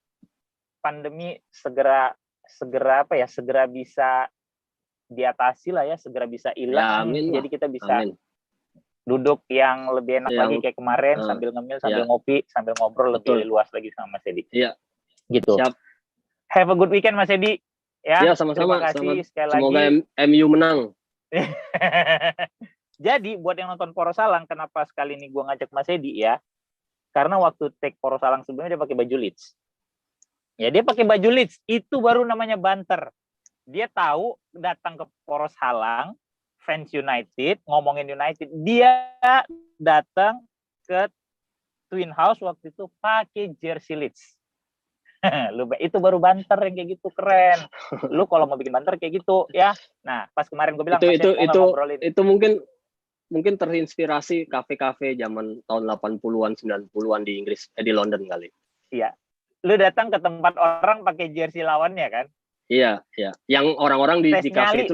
pandemi segera segera apa ya, segera bisa diatasi lah ya, segera bisa hilang. Jadi kita bisa duduk yang lebih enak lagi kayak kemarin, sambil ngemil, sambil ngopi, sambil ngobrol lebih luas lagi sama Mas Edi. Iya. Gitu. Siap. Have a good weekend Mas Edi. Ya, sama-sama. Terima kasih sekali lagi. Semoga MU menang. Jadi buat yang nonton Poros Salang, kenapa sekali ini gue ngajak Mas Edi ya? Karena waktu take Poros Salang sebelumnya dia pakai baju Leeds. Ya dia pakai baju Leeds, itu baru namanya banter. Dia tahu datang ke Poros Salang, fans United, ngomongin United, dia datang ke Twin House waktu itu pakai jersey Leeds. Lu itu baru banter yang kayak gitu, keren. Lu kalau mau bikin banter kayak gitu ya. Nah, pas kemarin gue bilang itu mungkin terinspirasi kafe-kafe zaman tahun 80-an 90-an di Inggris, di London kali. Iya. Lu datang ke tempat orang pakai jersey lawannya kan? Iya. Yang orang-orang di kafe itu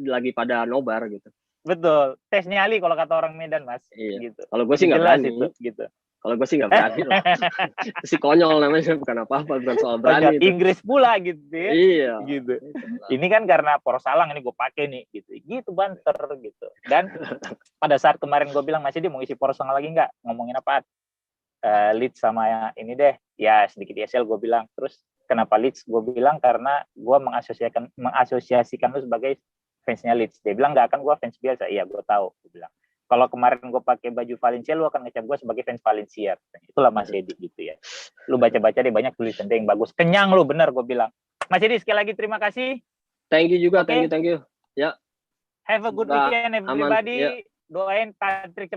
lagi pada nobar gitu. Betul. Tes nyali kalau kata orang Medan, Mas. Iya. Gitu. Kalau gue sih nggak berani. Gitu. Kalau gue sih nggak berani lah. Si konyol namanya, bukan apa-apa, bukan soal berani. Inggris pula gitu ya. Iya. Gitu. Ini kan karena Poros Salang ini gue pakai nih gitu. Gitu banter gitu. Dan pada saat kemarin gue bilang masih dia mau isi Poros Salang lagi nggak? Ngomongin apa? Leeds sama ini deh. Ya sedikit ESL gue bilang. Terus kenapa Leeds? Gue bilang karena gue mengasosiasikan lu sebagai fansnya Leeds. Dia bilang nggak akan gue fans biasa. Iya gue tahu. Gue bilang. Kalau kemarin gue pakai baju Valencia, lu akan ngecap gue sebagai fans Valencia. Itulah Mas Edi gitu ya. Lu baca-baca deh banyak tulisan yang bagus. Kenyang lu, bener gue bilang. Mas Edi sekali lagi terima kasih. Thank you juga, thank you. Ya. Have a good weekend everybody. Doain Patrick